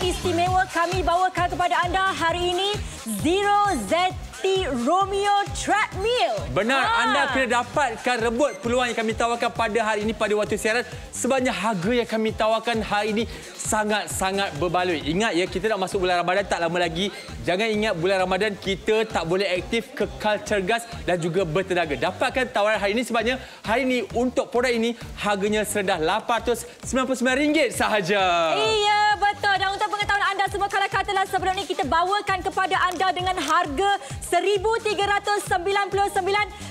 istimewa kami bawakan kepada anda hari ini Zero ZT Romeo Treadmill. Benar, anda kena dapatkan rebut peluang yang kami tawarkan pada hari ini pada waktu siaran. Sebabnya harga yang kami tawarkan hari ini sangat-sangat berbaloi. Ingat ya, kita nak masuk bulan Ramadan tak lama lagi. Jangan ingat bulan Ramadan kita tak boleh aktif, kekal cergas dan juga bertenaga. Dapatkan tawaran hari ini sebabnya hari ini untuk produk ini harganya serendah RM899 sahaja. Iya, betul. Dan untuk pengetahuan anda semua, kalau katalah sebelum ini kita bawakan kepada anda dengan harga RM1,399,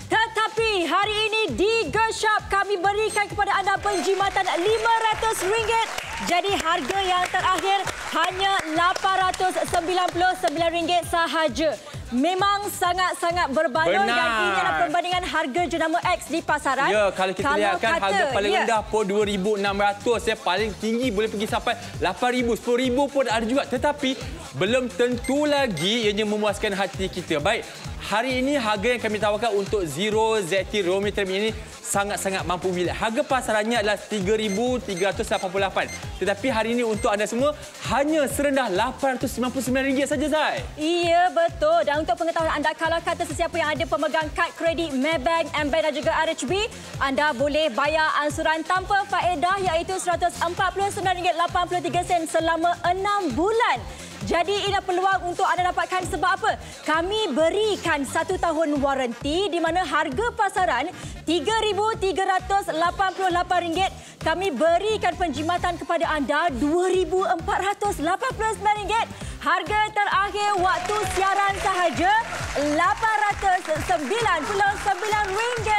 tetapi hari ini di Gershop kami berikan kepada anda penjimatan RM500. Jadi harga yang terakhir hanya RM899 sahaja. Memang sangat-sangat berbaloi. Benar. Dan ini adalah perbandingan harga jenama X di pasaran. Ya, kalau kita lihatkan harga paling rendah pun RM2,600 ya, paling tinggi boleh pergi sampai RM8,000, RM10,000 pun ada juga. Tetapi belum tentu lagi ianya memuaskan hati kita. Baik, hari ini harga yang kami tawarkan untuk Zero ZT Romeo Treadmill ini sangat-sangat mampu milik. Harga pasarannya adalah RM3,388. Tetapi hari ini untuk anda semua hanya serendah RM899 saja, Zai. Iya, betul. Dan untuk pengetahuan anda, kalau kata sesiapa yang ada pemegang kad kredit Maybank, AmBank dan juga RHB, anda boleh bayar ansuran tanpa faedah iaitu RM149.83 selama 6 bulan. Jadi inilah peluang untuk anda dapatkan sebab apa? Kami berikan 1 tahun waranti di mana harga pasaran RM3,388. Kami berikan penjimatan kepada anda RM2,489. Harga terakhir waktu siaran sahaja RM899.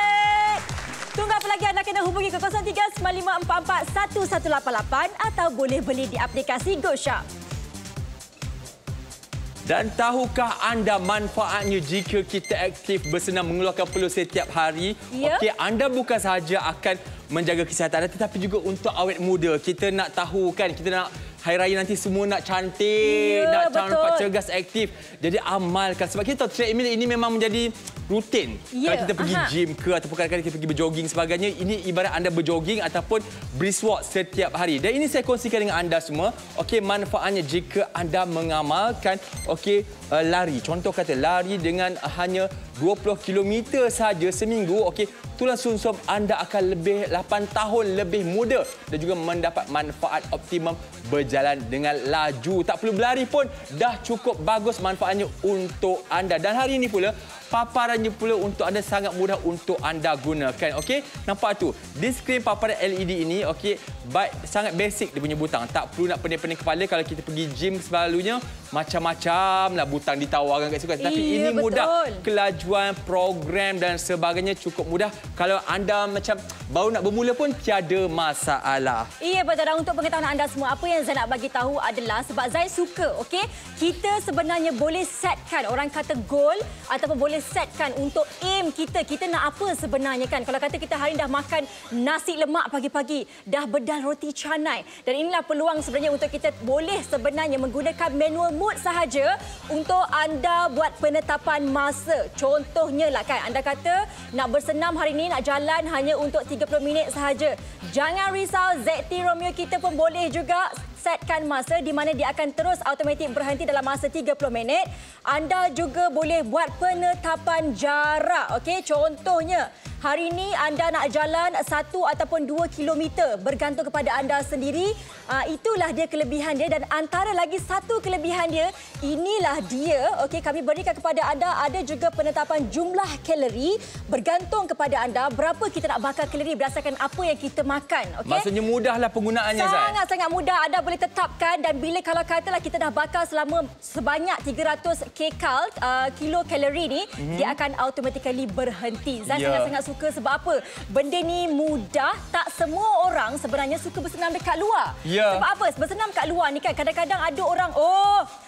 Tunggu apa lagi, anda kena hubungi ke 0395441188 atau boleh beli di aplikasi GoShop. Dan tahukah anda manfaatnya jika kita aktif bersenam mengeluarkan peluh setiap hari? Ya. Okey, anda bukan sahaja akan menjaga kesihatan anda tetapi juga untuk awet muda. Kita nak tahu kan, kita nak hari raya nanti semua nak cantik, nak nampak cergas, aktif. Jadi amalkan. Sebab kita tahu treadmill ini memang menjadi rutin. Ya. Kalau kita pergi gym ke ataupun kadang-kadang kita pergi berjoging sebagainya, ini ibarat anda berjoging ataupun brisk walk setiap hari. Dan ini saya kongsikan dengan anda semua. Okey, manfaatnya jika anda mengamalkan lari. Contoh kata lari dengan hanya 20 km saja seminggu, okey, tulang sumsum anda akan lebih 8 tahun lebih muda dan juga mendapat manfaat optimum berjalan dengan laju. Tak perlu berlari pun dah cukup bagus manfaatnya untuk anda. Dan hari ini pula paparannya pula untuk anda sangat mudah untuk anda gunakan. Okey, nampak tu di skrin paparan LED ini, okey, baik, sangat basic dia punya butang. Tak perlu nak pening-pening kepala. Kalau kita pergi gym selalunya macam-macam lah butang ditawarkan kat situ. Tapi ini mudah, kelajuan, program dan sebagainya cukup mudah. Kalau anda macam baru nak bermula pun tiada masalah. Iya, betul. Dan untuk pengetahuan anda semua, apa yang saya nak bagi tahu adalah sebab saya suka, okey, kita sebenarnya boleh setkan, orang kata goal ataupun boleh setkan untuk aim kita. Kita nak apa sebenarnya kan? Kalau kata kita hari ini dah makan nasi lemak pagi-pagi, dah bedal roti canai. Dan inilah peluang sebenarnya untuk kita boleh sebenarnya menggunakan manual mode sahaja untuk anda buat penetapan masa. Contohnya lah kan, anda kata nak bersenam hari ini, nak jalan hanya untuk 30 minit sahaja. Jangan risau, ZT Romeo kita pun boleh juga setkan masa di mana dia akan terus automatik berhenti dalam masa 30 minit. Anda juga boleh buat penetapan jarak. Okey, contohnya hari ini anda nak jalan 1 ataupun 2 kilometer bergantung kepada anda sendiri. Itulah dia kelebihan dia dan antara lagi satu kelebihan dia, inilah dia. Okey, kami berikan kepada anda ada juga penetapan jumlah kalori bergantung kepada anda berapa kita nak bakar kalori berdasarkan apa yang kita makan. Okey. Maksudnya mudahlah penggunaannya, Zai. Sangat-sangat mudah. Anda boleh tetapkan dan bila kalau katalah kita dah bakar selama sebanyak 300 kilokalori ni, dia akan automatically berhenti. Zai sangat-sangat suka sebab apa? Benda ni mudah. Tak semua orang sebenarnya suka bersenam dekat luar. Sebab apa? Bersenam kat luar ni kan kadang-kadang ada orang,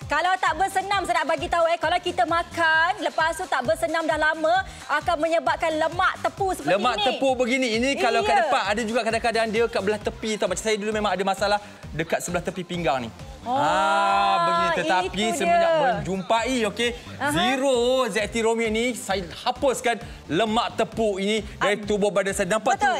kalau tak bersenam, saya nak bagi tahu kalau kita makan lepas tu tak bersenam dah lama akan menyebabkan lemak tepu seperti ini. Lemak tepu begini. Ini kalau kat depan ada juga kadang-kadang dia kat belah tepi tau. Macam saya dulu memang ada masalah dekat sebelah tepi pinggang ni. Begini. Tetapi semenjak menjumpai Zero ZT Romeo ini, saya hapuskan lemak tepuk ini dari tubuh badan saya. Nampak tu,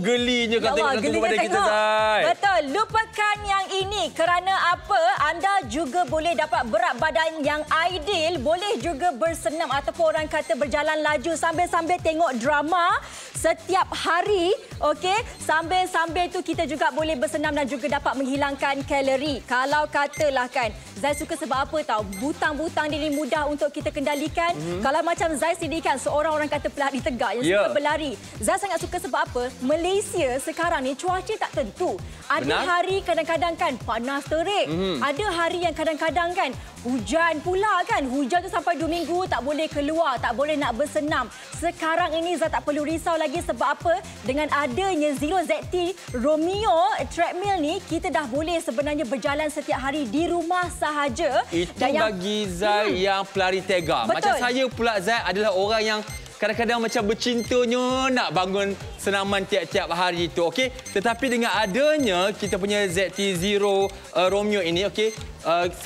gelinya kalau tengok tubuh badan kita, Zai. Betul. Lupakan yang ini. Kerana apa? Anda juga boleh dapat berat badan yang ideal. Boleh juga bersenam ataupun orang kata berjalan laju sambil-sambil tengok drama setiap hari. Okey, sambil-sambil tu kita juga boleh bersenam dan juga dapat menghilangkan kalori. Kalau katalah kan, Zai suka sebab apa tahu? Butang-butang dia ni mudah untuk kita kendalikan. Kalau macam Zai sendiri kan seorang orang kata pelari tegak yang suka berlari. Zai sangat suka sebab apa? Malaysia sekarang ni cuaca tak tentu. Ada hari kadang-kadang kan panas terik. Ada hari yang kadang-kadang kan hujan pula kan. Hujan tu sampai 2 minggu tak boleh keluar, tak boleh nak bersenam. Sekarang ini Zai tak perlu risau lagi sebab apa? Dengan adanya Zero ZT Romeo treadmill ni, kita dah boleh sebenarnya berjalan setiap hari di rumah sahaja. Itu bagi Zai yang pelari tega. Betul. Macam saya pula, Zai adalah orang yang kadang-kadang macam bercintanya nak bangun senaman tiap-tiap hari itu, okey. Tetapi dengan adanya kita punya ZT Zero Romeo ini, okey,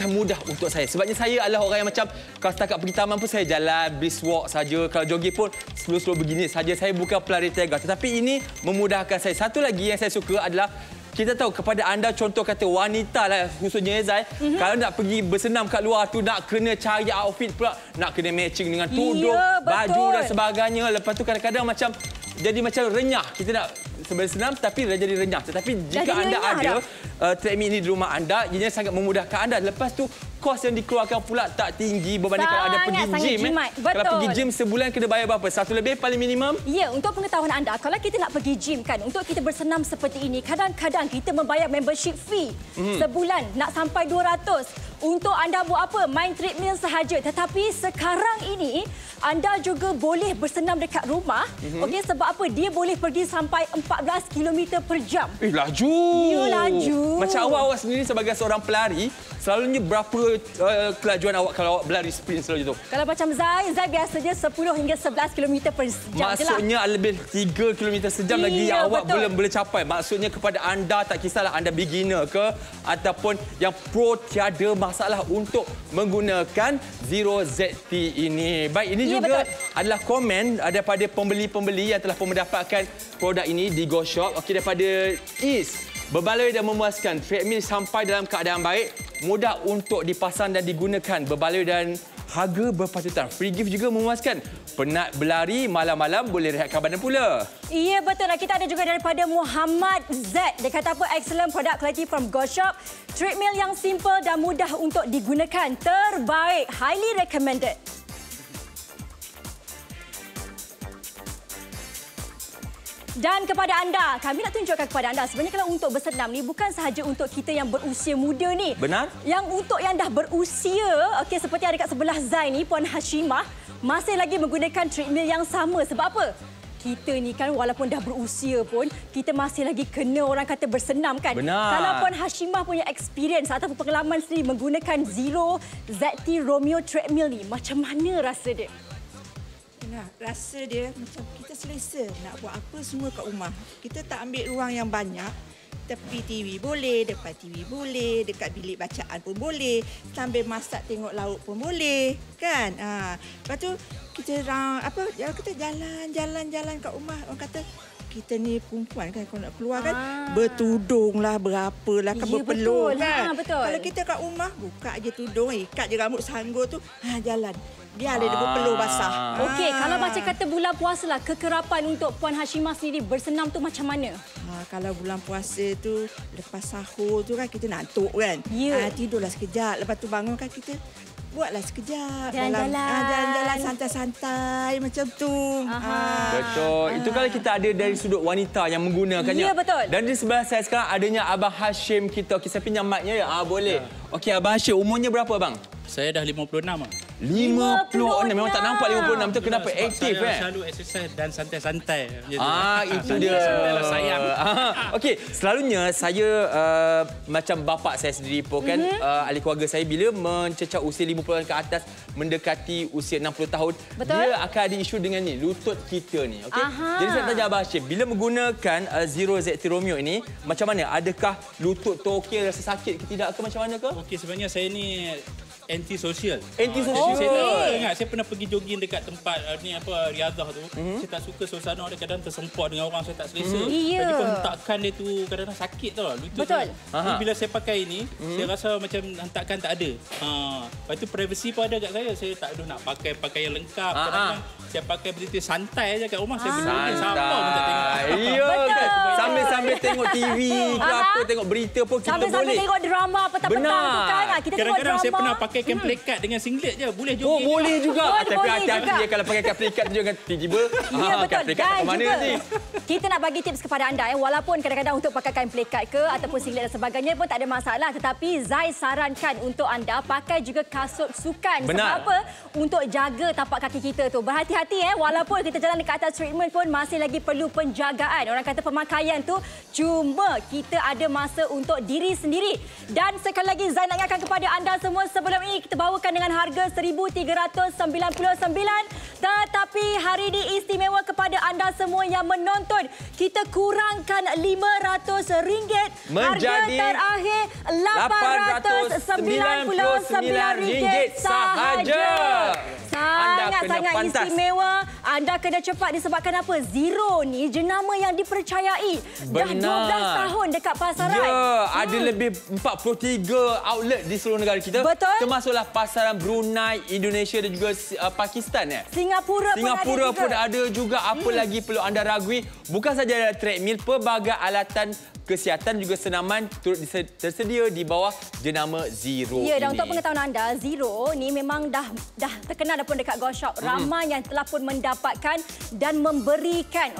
mudah untuk saya. Sebabnya saya adalah orang yang macam kalau setakat pergi taman pun saya jalan brisk walk saja. Kalau jogging pun slow-slow begini saja. Saya bukan pelari tega. Tetapi ini memudahkan saya. Satu lagi yang saya suka adalah kita tahu kepada anda, contoh kata wanita lah khususnya, Zai, kalau nak pergi bersenam kat luar tu nak kena cari outfit pula, nak kena matching dengan tudung, baju dan sebagainya. Lepas tu kadang-kadang macam jadi macam renyah. Kita nak bersenam tapi jadi renyah. Tetapi jika anda ada treadmill ini di rumah anda, ianya sangat memudahkan anda. Lepas tu kos yang dikeluarkan pula tak tinggi berbanding kalau anda pergi gym. Kalau pergi gym sebulan kena bayar berapa? 1 lebih paling minimum? Ya, untuk pengetahuan anda, kalau kita nak pergi gym kan, untuk kita bersenam seperti ini, kadang-kadang kita membayar membership fee sebulan nak sampai 200. Untuk anda buat apa? Main treadmill sahaja. Tetapi sekarang ini anda juga boleh bersenam dekat rumah. Okey, sebab apa? Dia boleh pergi sampai 14 km per jam. Laju. Ya, laju. Macam awak sendiri sebagai seorang pelari, selalunya berapa kelajuan awak kalau awak berlari sprint selalu tu? Kalau macam Zai biasanya 10 hingga 11 km per jam. Maksudnya lebih 3 km sejam lagi yang awak belum boleh capai. Maksudnya kepada anda, tak kisahlah anda beginner ke ataupun yang pro, tiada masalah untuk menggunakan Zero ZT ini. Baik, ini juga adalah komen daripada pembeli-pembeli yang telah mendapatkan produk ini di Go Shop. Okey, daripada East. Berbaloi dan memuaskan. Treadmill sampai dalam keadaan baik. Mudah untuk dipasang dan digunakan. Berbaloi dan harga berpatutan. Free gift juga memuaskan. Penat berlari malam-malam boleh rehatkan badan pula. Ya, betul. Kita ada juga daripada Muhammad Z. Dia kata apa? Excellent product quality from Go Shop. Treadmill yang simple dan mudah untuk digunakan. Terbaik. Highly recommended. Dan kepada anda, kami nak tunjukkan kepada anda, sebenarnya kalau untuk bersenam ni bukan sahaja untuk kita yang berusia muda ni. Benar. Yang untuk yang dah berusia, okey, seperti ada kat sebelah Zai ni, Puan Hashimah, masih lagi menggunakan treadmill yang sama. Sebab apa? Kita ni kan walaupun dah berusia pun, kita masih lagi kena orang kata bersenam kan. Benar. Kalau Puan Hashimah punya experience atau pengalaman sendiri menggunakan Zero ZT Romeo treadmill ni, macam mana rasa dia? Nah, rasa dia macam kita selesa nak buat apa semua kat rumah. Kita tak ambil ruang yang banyak. Tepi TV boleh, depan TV boleh, dekat bilik bacaan pun boleh, sambil masak tengok laut pun boleh, kan? Lepas tu kita kita jalan-jalan kat rumah. Orang kata kita ni perempuan kan, kalau nak keluar kan bertudunglah, berapalah kan, berpeluh kan. Betul. Kalau kita kat rumah buka je tudung, ikat je rambut sanggur tu, jalan. Biarlah dia berpeluh basah. Okey, kalau macam kata bulan puasa lah, kekerapan untuk Puan Hashimah sendiri bersenam tu macam mana? Kalau bulan puasa tu, lepas sahur tu kan kita ngantuk kan. Tidurlah sekejap, lepas tu bangun kan kita buatlah sekejap. Jalan-jalan santai-santai macam tu. Betul. Itu kalau kita ada dari sudut wanita yang menggunakannya. Ya, betul. Dan di sebelah saya sekarang adanya Abang Hashim kita. Okey, saya pinjam mic-nya ya? Boleh. Okey, Abang Hashim, umurnya berapa, Abang? Saya dah 56 lah. 56. Memang tak nampak 56 tu kenapa aktif Saya selalu exercise dan santai-santai. Itu dia. Santai sayang. Okey, selalunya saya macam bapa saya sendiri pun kan ahli keluarga saya bila mencecah usia 50-an ke atas mendekati usia 60 tahun, Betul. dia akan ada isu dengan ni, lutut kita ni. Okey. Jadi saya tanya Abang Hashim, bila menggunakan Zero ZT Romeo ini, macam mana? Adakah lutut tu okey, rasa sakit ke tidak ke macam mana ke? Okey, sebenarnya saya ni anti-sosial. Anti-sosial. Saya tak ingat, saya pernah pergi jogging dekat tempat riadah tu. Saya tak suka suasana dia, kadang tersempur dengan orang, saya tak selesa. Ya. Lagi pun hentakan dia tu kadang-kadang sakit tau lutut. Betul. Jadi bila saya pakai ini, saya rasa macam hentakan tak ada. Lepas tu privacy pun ada kat saya. Saya tak ada nak pakai pakaian lengkap. Kadang-kadang saya pakai betul-betul santai je kat rumah. Saya berdiri siapa pun tak tengok. Ya, kan? Sambil-sambil tengok TV ke apa, tengok berita pun kita Sambil-sambil boleh. tengok drama petang-petang tu kan. Kita tengok Kadang-kadang drama. saya pernah pakai play card dengan singlet je. Boleh Oh, jogging. boleh juga. Tapi Boleh hati-hati juga. dia kalau pakai kad pelikat tu jangan tiba-tiba. Ya, betul. Kad pelikat Dan kat mana juga nanti? kita nak bagi tips kepada anda walaupun kadang-kadang untuk pakai kain pelikat ke ataupun singlet dan sebagainya pun tak ada masalah, tetapi Zai sarankan untuk anda pakai juga kasut sukan. Benar. Sebab apa? Untuk jaga tapak kaki kita tu. Berhati-hati walaupun kita jalan dekat atas treatment pun masih lagi perlu penjagaan. Orang kata pemakaian tu cuma kita ada masa untuk diri sendiri. Dan sekali lagi Zai nak ingatkan kepada anda semua, sebelum ini kita bawakan dengan harga RM1,399, tetapi hari ini istimewa kepada anda semua yang menonton, kita kurangkan RM500 menjadi harga terakhir RM899 sahaja. Sangat-sangat istimewa. Anda kena cepat disebabkan apa? Zero ni jenama yang dipercayai. Dah 12 tahun dekat pasaran. Ya, ada lebih 43 outlet di seluruh negara kita. Betul. Termasuklah pasaran Brunei, Indonesia dan juga Pakistan. Singapura pun ada juga. Apa lagi perlu anda ragui? Bukan saja ada treadmill, pelbagai alatan kesihatan juga senaman turut tersedia di bawah jenama Zero ya, ini. dan untuk pengetahuan anda, Zero ni memang dah terkenal pun dekat Go Shop. Ramai yang telah pun mendapatkan dan memberikan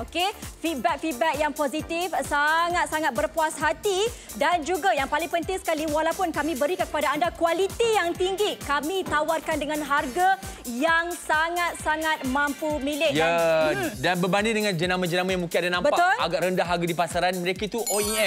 feedback yang positif, sangat-sangat berpuas hati. Dan juga yang paling penting sekali, walaupun kami berikan kepada anda kualiti yang tinggi, kami tawarkan dengan harga yang sangat-sangat mampu milik. Ya, dan berbanding dengan jenama-jenama yang mungkin ada nampak agak rendah harga di pasaran, mereka itu OEM.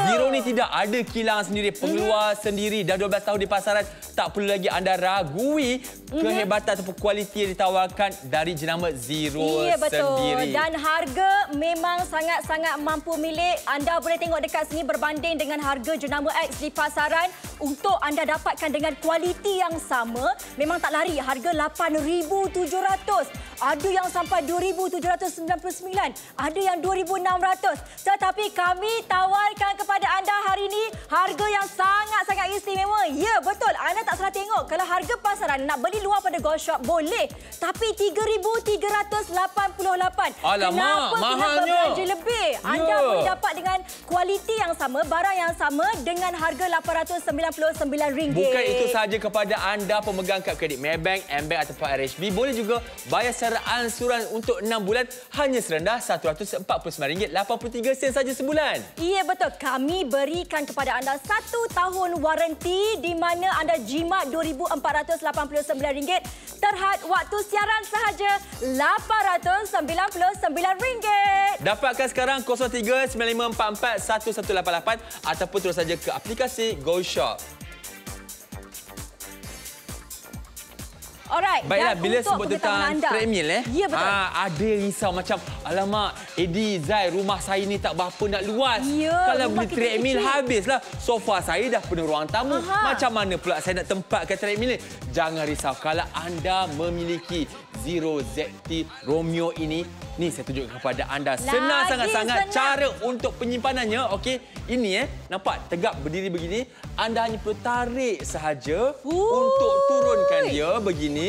Zero ni tidak ada kilang sendiri, pengeluar sendiri. Dah 12 tahun di pasaran, tak perlu lagi anda ragui kehebatan ataupun kualiti yang ditawarkan dari jenama Zero sendiri. Dan harga memang sangat-sangat mampu milik. Anda boleh tengok dekat sini berbanding dengan harga jenama X di pasaran. Untuk anda dapatkan dengan kualiti yang sama, memang tak lari. Harga RM8,700. Ada yang sampai RM2,799. Ada yang RM2,600. Tetapi kami tawarkan kepada anda hari ini harga yang sangat-sangat istimewa. Ya, betul. Anda tak salah tengok. Kalau harga pasaran nak beli luar pada Go Shop boleh. Tapi RM3,388. Alamak, mahalnya. Kenapa belanja lebih? Anda boleh dapat dengan kualiti yang sama, barang yang sama dengan harga RM899. Bukan itu sahaja, kepada anda pemegang kad kredit Maybank, AmBank ataupun RHB, boleh juga bayar secara ansuran untuk 6 bulan hanya serendah RM149.83 saja sebulan. Ya, betul. Kami berikan kepada anda 1 tahun waranti di mana anda jimat RM2,489. Terhad waktu siaran sahaja RM899. Dapatkan sekarang 0395441188 ataupun terus saja ke aplikasi Go Shop. Alright. Baiklah, bila sebut tentang treadmill ya, betul. ada risau macam, alamak, Eddie, Zai, rumah saya ni tak berapa nak luas. Ya, kalau beli treadmill habislah. Sofa saya dah penuh ruang tamu. Macam mana pula saya nak tempatkan treadmill ni? Jangan risau, kalau anda memiliki Zero ZT Romeo ini, ni saya tunjukkan kepada anda. Senang sangat-sangat cara untuk penyimpanannya. Okey, ini nampak tegak berdiri begini. Anda hanya perlu tarik sahaja untuk turunkan dia begini.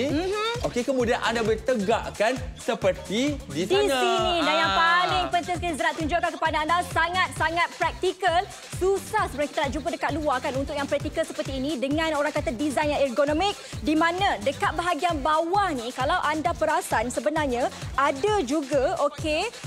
Okey, kemudian anda boleh tegakkan seperti di sana. Di sini. Dan yang paling penting sekali saya nak tunjukkan kepada anda sangat-sangat praktikal. Susah sebenarnya kita nak jumpa dekat luar kan untuk yang praktikal seperti ini dengan orang kata desain yang ergonomik di mana dekat bahagian bawah ni kalau anda perasan sebenarnya ada juga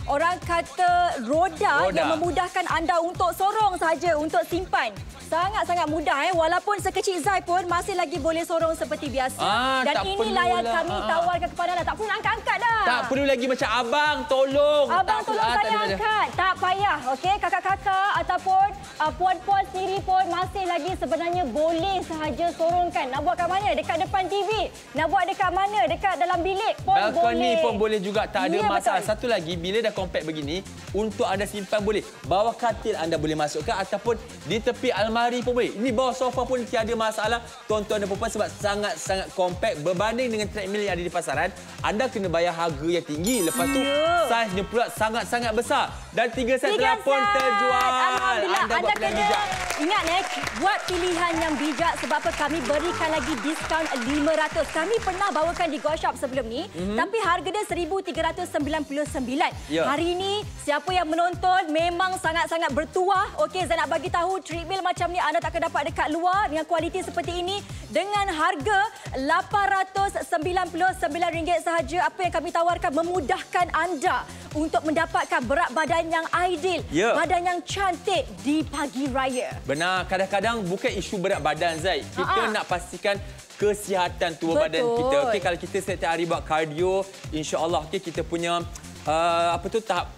orang kata roda yang memudahkan anda untuk sorong saja untuk simpan. Sangat-sangat mudah walaupun sekecil Zai pun masih lagi boleh sorong seperti biasa. Dan inilah yang kami tawarkan kepada anda. Tak perlu angkat-angkat dah. Tak perlu lagi macam abang tolong. Abang tolong saya angkat. Tak payah. Kakak-kakak ataupun puan-puan sendiri pun masih lagi sebenarnya boleh sahaja sorongkan. Nak buat kat mana? Dekat depan TV. Nak buat dekat mana? Dekat dalam bilik pun boleh. Balkoni pun boleh juga. Tak ada masalah. Betul. Satu lagi, bila dah compact begini, untuk anda simpan boleh. Bawah katil anda boleh masukkan ataupun di tepi almari pun boleh. Ini bawah sofa pun tiada masalah. Tuan-tuan dan puan sebab sangat-sangat compact. Berbanding dengan treadmill yang ada di pasaran, anda kena bayar harga yang tinggi. Lepas tu, saiznya pula sangat-sangat besar. Dan 3 set telah pun terjual. Alhamdulillah. Anda kena bijak. ingat buat pilihan yang bijak sebab apa kami berikan lagi diskaun 500. Kami pernah bawakan di Go Shop sebelum ni, tapi harga dia 1,399. Hari ini siapa yang menonton memang sangat-sangat bertuah. Saya nak bagi tahu treadmill macam ni anda tak akan dapat dekat luar dengan kualiti seperti ini dengan harga RM899 sahaja. Apa yang kami tawarkan memudahkan anda untuk mendapatkan berat badan yang ideal, badan yang cantik di pagi raya. Benar, kadang-kadang bukan isu berat badan, Zai. Kita nak pastikan kesihatan tubuh badan kita. Kalau kita setiap hari buat kardio, insya-Allah kita punya tahap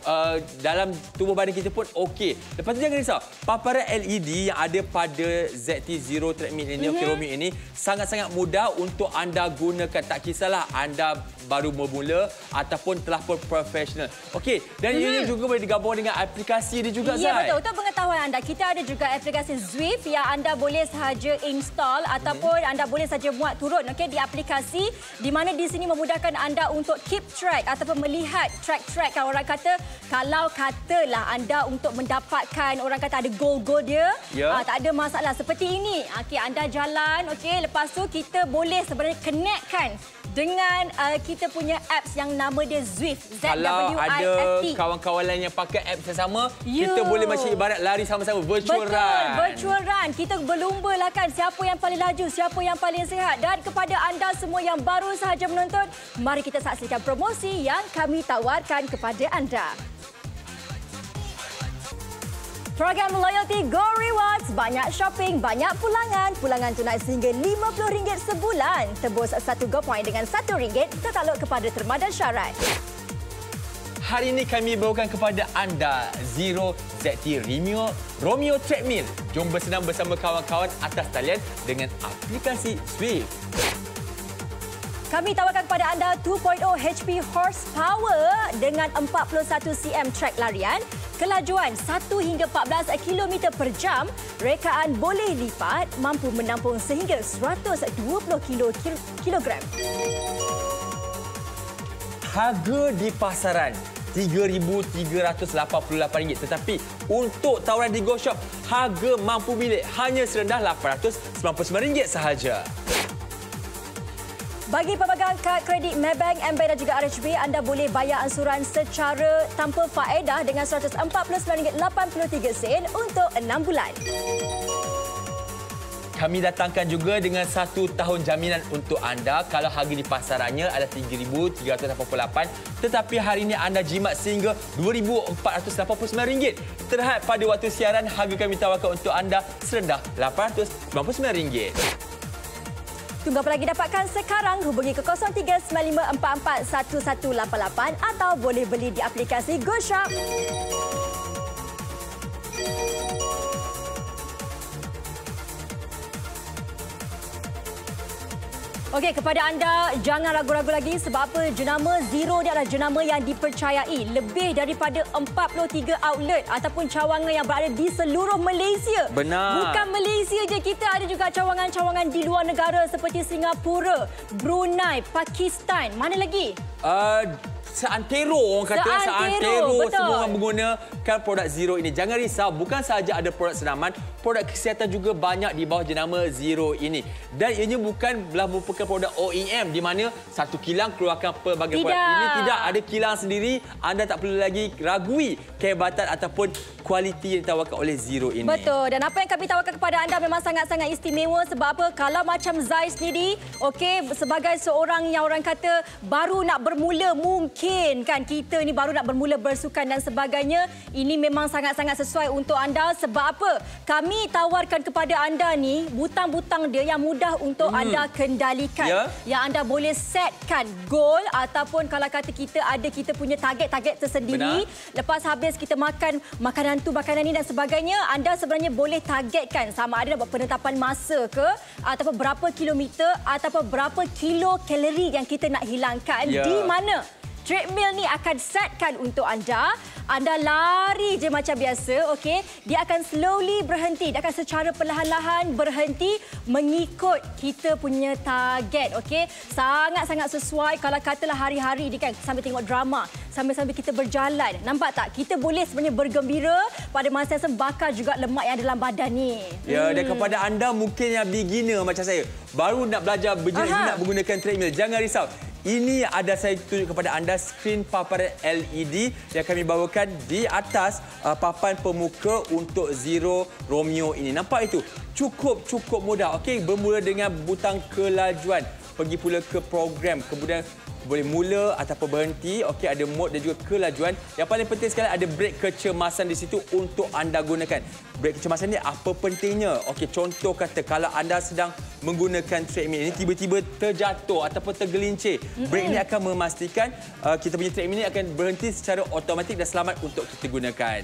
dalam tubuh badan kita pun okey. Lepas tu jangan risau. Paparan LED yang ada pada ZT0 treadmill ini, Romeo ini sangat-sangat mudah untuk anda gunakan. Tak kisahlah anda baru bermula ataupun telah pun profesional. Okey, dan ini juga boleh digabung dengan aplikasi dia juga, Zai. Ya, betul. Untuk pengetahuan anda, kita ada juga aplikasi Zwift yang anda boleh sahaja install ataupun anda boleh sahaja muat turun di aplikasi di mana di sini memudahkan anda untuk keep track ataupun melihat track kan orang kata kalau katalah anda untuk mendapatkan orang kata ada goal dia tak ada masalah seperti ini. Anda jalan lepas tu kita boleh sebenarnya connectkan dengan kita punya apps yang nama dia Zwift. Kalau ada kawan-kawan lain yang pakai apps yang sama, kita boleh macam ibarat lari sama-sama virtual run. Virtual run. Kita berlumba lah kan siapa yang paling laju, siapa yang paling sihat. Dan kepada anda semua yang baru sahaja menonton, mari kita saksikan promosi yang kami tawarkan kepada anda. Program loyalty Go Rewards, banyak shopping, banyak pulangan. Pulangan tunai sehingga RM50 sebulan. Tebus 1 Go Point dengan RM1 tertakluk kepada terma dan syarat. Hari ini kami bawakan kepada anda Zero ZT Romeo Treadmill. Jom bersenam bersama kawan-kawan atas talian dengan aplikasi Zwift. Kami tawarkan kepada anda 2.0 HP horsepower dengan 41 cm track larian, kelajuan 1 hingga 14 km per jam, rekaan boleh lipat, mampu menampung sehingga 120 kg. Harga di pasaran RM3,388, tetapi untuk tawaran di Go Shop, harga mampu milik hanya serendah RM899 sahaja. Bagi pemegang kad kredit Maybank, MBank dan juga RHB, anda boleh bayar ansuran secara tanpa faedah dengan RM149.83 untuk 6 bulan. Kami datangkan juga dengan 1 tahun jaminan untuk anda kalau harga di pasarannya adalah RM3,388, tetapi hari ini anda jimat sehingga RM2,489. Terhad pada waktu siaran, harga kami tawarkan untuk anda serendah RM899. Tunggu apa lagi, dapatkan sekarang. Hubungi ke 0395441188 atau boleh beli di aplikasi Go Shop. Okey, kepada anda, jangan ragu-ragu lagi sebab apa? Jenama Zero dia adalah jenama yang dipercayai. Lebih daripada 43 outlet ataupun cawangan yang berada di seluruh Malaysia. Benar. Bukan Malaysia je, kita ada juga cawangan-cawangan di luar negara seperti Singapura, Brunei, Pakistan. Mana lagi? seantero orang kata, seantero semua orang menggunakan produk Zero ini. Jangan risau, bukan sahaja ada produk senaman, produk kesihatan juga banyak di bawah jenama Zero ini. Dan ianya bukanlah merupakan produk OEM di mana satu kilang keluarkan pelbagai produk. Ini tidak, ada kilang sendiri. Anda tak perlu lagi ragui kehebatan ataupun kualiti yang ditawarkan oleh Zero ini. Betul. Dan apa yang kami tawarkan kepada anda memang sangat-sangat istimewa. Sebab apa? Kalau macam Zai sendiri, okey, sebagai seorang yang orang kata baru nak bermula, mungkin kan kita ni baru nak bermula bersukan dan sebagainya, ini memang sangat-sangat sesuai untuk anda. Sebab apa? Kami tawarkan kepada anda ni butang-butang dia yang mudah untuk anda kendalikan. Yang anda boleh setkan goal ataupun kalau kata kita ada kita punya target-target tersendiri. Lepas habis kita makan makanan tu, makanan ni dan sebagainya, anda sebenarnya boleh targetkan sama ada nak buat penetapan masa ke ataupun berapa kilometer ataupun berapa kilo kalori yang kita nak hilangkan. Di mana treadmill ni akan setkan untuk anda. Anda lari je macam biasa, okey. Dia akan slowly berhenti. Dia akan secara perlahan-lahan berhenti mengikut kita punya target, okey. Sangat-sangat sesuai kalau katalah hari-hari ni kan sambil tengok drama, sambil-sambil kita berjalan. Nampak tak? Kita boleh sebenarnya bergembira pada masa yang bakar juga lemak yang dalam badan ni. Ya, dan kepada anda mungkin yang beginner macam saya, baru nak belajar nak menggunakan treadmill, jangan risau. Ini ada saya tunjuk kepada anda skrin paparan LED yang kami bawakan di atas papan pemuka untuk Zero Romeo ini. Nampak itu? Cukup mudah. Okey, bermula dengan butang kelajuan. Pergi pula ke program, kemudian boleh mula ataupun berhenti. Okey, ada mode dan juga kelajuan. Yang paling penting sekali ada brek kecemasan di situ untuk anda gunakan. Brek kecemasan ni apa pentingnya? Okey, contoh kata kalau anda sedang menggunakan treadmill ini tiba-tiba terjatuh ataupun tergelincir, brek ini akan memastikan kita punya treadmill ini akan berhenti secara automatik dan selamat untuk kita gunakan.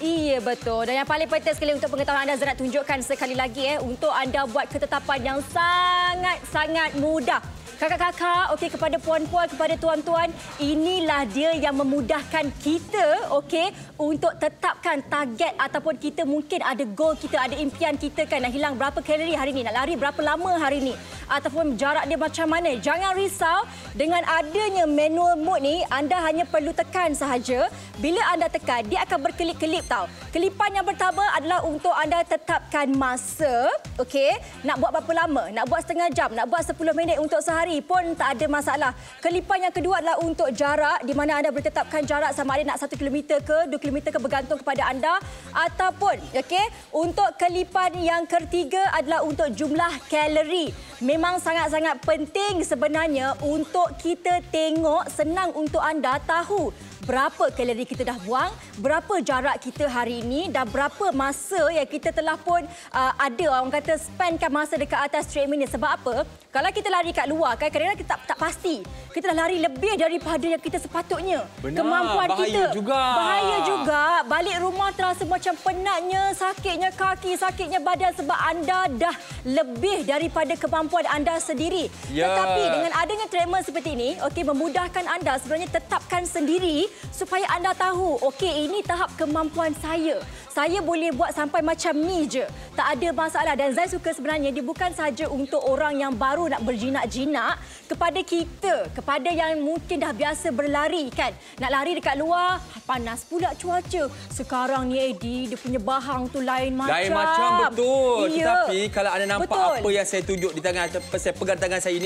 Iya, betul. Dan yang paling penting sekali untuk pengetahuan anda, saya nak tunjukkan sekali lagi untuk anda buat ketetapan yang sangat-sangat mudah. Kakak-kakak, okey, kepada puan-puan, kepada tuan-tuan, inilah dia yang memudahkan kita, okey, untuk tetapkan target ataupun kita mungkin ada goal kita, ada impian kita kan nak hilang berapa kalori hari ni, nak lari berapa lama hari ni ataupun jarak dia macam mana. Jangan risau, dengan adanya manual mode ni, anda hanya perlu tekan sahaja. Bila anda tekan, dia akan berkelip-kelip tau. Kelipan yang pertama adalah untuk anda tetapkan masa, okey, nak buat berapa lama, nak buat setengah jam, nak buat 10 minit untuk sehari pun tak ada masalah. Kelipan yang kedua adalah untuk jarak, di mana anda boleh tetapkan jarak sama ada nak 1 km ke 2 km ke bergantung kepada anda, ataupun okey, untuk kelipan yang ketiga adalah untuk jumlah kalori. Memang sangat-sangat penting sebenarnya untuk kita tengok, senang untuk anda tahu berapa kalori kita dah buang, berapa jarak kita hari ini dan berapa masa yang kita telah pun ada orang kata spendkan masa dekat atas treadmill ni. Sebab apa? Kalau kita lari kat luar kan kadang-kadang kita tak pasti. Kita dah lari lebih daripada yang kita sepatutnya. Benar, kemampuan bahaya kita juga. Bahaya juga. Balik rumah terasa macam penatnya, sakitnya kaki, sakitnya badan sebab anda dah lebih daripada kemampuan anda sendiri. Tetapi dengan adanya treadmill seperti ini, okey, memudahkan anda sebenarnya tetapkan sendiri supaya anda tahu, okey, ini tahap kemampuan saya. Saya boleh buat sampai macam ni je. Tak ada masalah. Dan saya suka sebenarnya dia bukan saja untuk orang yang baru nak berjinak-jinak, kepada kita, kepada yang mungkin dah biasa berlari kan. Nak lari dekat luar, panas pula cuaca. Sekarang ni Eddie, dia punya bahang tu lain macam. Lain macam, betul. Ya. Tetapi kalau anda nampak apa yang saya tunjuk di tangan, saya pegang tangan saya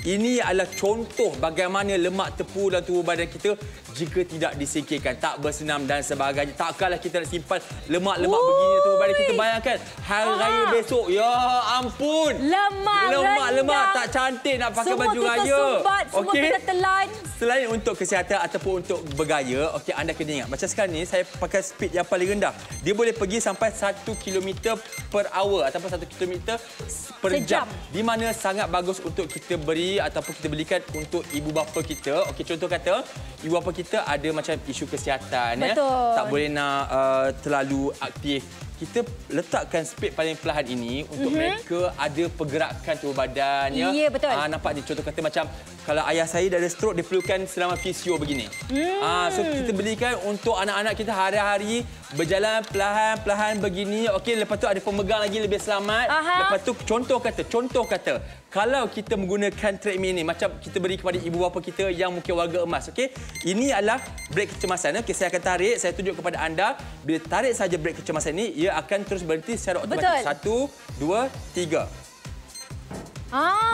ini adalah contoh bagaimana lemak terpu dalam tubuh badan kita jika tidak disingkirkan, tak bersenam dan sebagainya. Takkanlah kita nak simpan lemak-lemak begini tubuh badan kita. Bayangkan hari raya besok, ya ampun, lemak tak cantik nak pakai baju raya. Semua kita sumbat, semua kita telan. Selain untuk kesihatan ataupun untuk bergaya, okey, anda kena ingat macam sekarang ni saya pakai speed yang paling rendah. Dia boleh pergi sampai 1 km per hour ataupun 1 km per jam. Di mana sangat bagus untuk kita beri ataupun kita belikan untuk ibu bapa kita. Okey, contoh kata ibu bapa kita ada macam isu kesihatan. Betul. Tak boleh nak terlalu aktif kita letakkan speed paling perlahan ini untuk mereka ada pergerakan tubuh badannya. Ya, betul. Nampak ni contoh kata macam kalau ayah saya dah ada stroke, dia perlukan selama fisio begini. So kita berikan untuk anak-anak kita hari-hari berjalan perlahan-perlahan begini. Okey, lepas tu ada pemegang lagi lebih selamat. Lepas tu contoh kata kalau kita menggunakan treadmill ni macam kita beri kepada ibu bapa kita yang mungkin warga emas, okey. Ini adalah brek kecemasan. Okey, saya akan tarik, saya tunjuk kepada anda. Bila tarik saja brek kecemasan ni, ia akan terus berhenti secara otomatik. 1 2 3.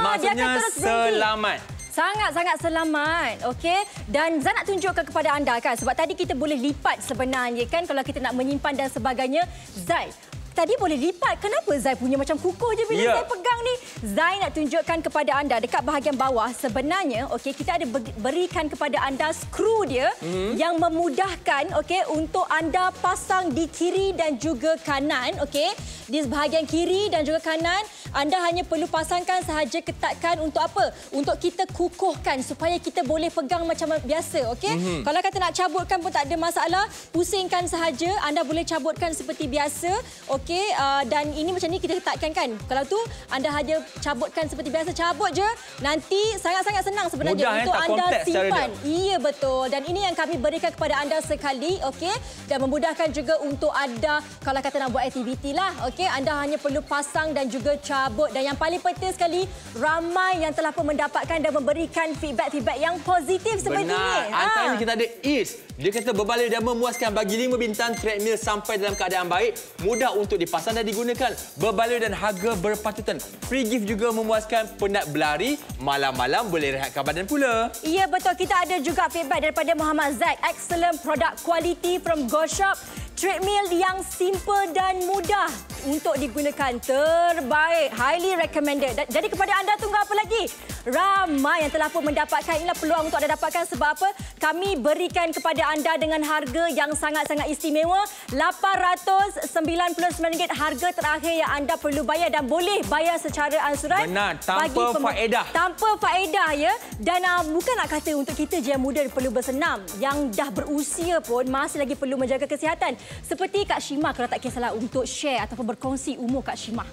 Maksudnya dia akan terus berhenti. Selamat. Sangat-sangat selamat. Okey. Dan Zai nak tunjukkan kepada anda kan, sebab tadi kita boleh lipat sebenarnya kan kalau kita nak menyimpan dan sebagainya. Zai, tadi boleh lipat. Kenapa Zai punya macam kukuh je bila Zai pegang ni? Zai nak tunjukkan kepada anda dekat bahagian bawah sebenarnya okey, kita ada berikan kepada anda skru dia yang memudahkan okey untuk anda pasang di kiri dan juga kanan, okey. Di bahagian kiri dan juga kanan anda hanya perlu pasangkan sahaja, ketatkan untuk apa? Untuk kita kukuhkan supaya kita boleh pegang macam biasa, okey? Kalau kata nak cabutkan pun tak ada masalah, pusingkan sahaja, anda boleh cabutkan seperti biasa, okey? Dan ini macam ni kita ketatkan kan. Kalau tu anda hanya cabutkan seperti biasa, cabut je. Nanti sangat-sangat senang sebenarnya mudah, untuk anda simpan. Iya, betul. Dan ini yang kami berikan kepada anda sekali, okey? Dan memudahkan juga untuk anda kalau kata nak buat aktiviti lah, okey? Anda hanya perlu pasang dan juga cabut. Dan yang paling penting sekali, ramai yang telah pun mendapatkan dan memberikan feedback-feedback yang positif seperti ini. Antaranya kita ada Ease. Dia kata berbaloi dan memuaskan, bagi 5 bintang, treadmill sampai dalam keadaan baik, mudah untuk dipasang dan digunakan. Berbaloi dan harga berpatutan. Free gift juga memuaskan, penat berlari, malam-malam boleh rehatkan badan pula. Ya, betul. Kita ada juga feedback daripada Muhammad Zaid. Excellent product quality from Go Shop. Treadmill yang simple dan mudah untuk digunakan. Terbaik. Highly recommended. Jadi kepada anda tunggu apa lagi? Ramai yang telah pun mendapatkan. Inilah peluang untuk anda dapatkan sebab apa? Kami berikan kepada anda dengan harga yang sangat-sangat istimewa. RM899 harga terakhir yang anda perlu bayar dan boleh bayar secara ansuran. Benar. Tanpa faedah. Tanpa faedah ya. Dan bukan nak kata untuk kita je yang muda perlu bersenam. Yang dah berusia pun masih lagi perlu menjaga kesihatan. Seperti Kak Shima, kalau tak kisahlah untuk share ataupun berkongsi umur Kak Shima.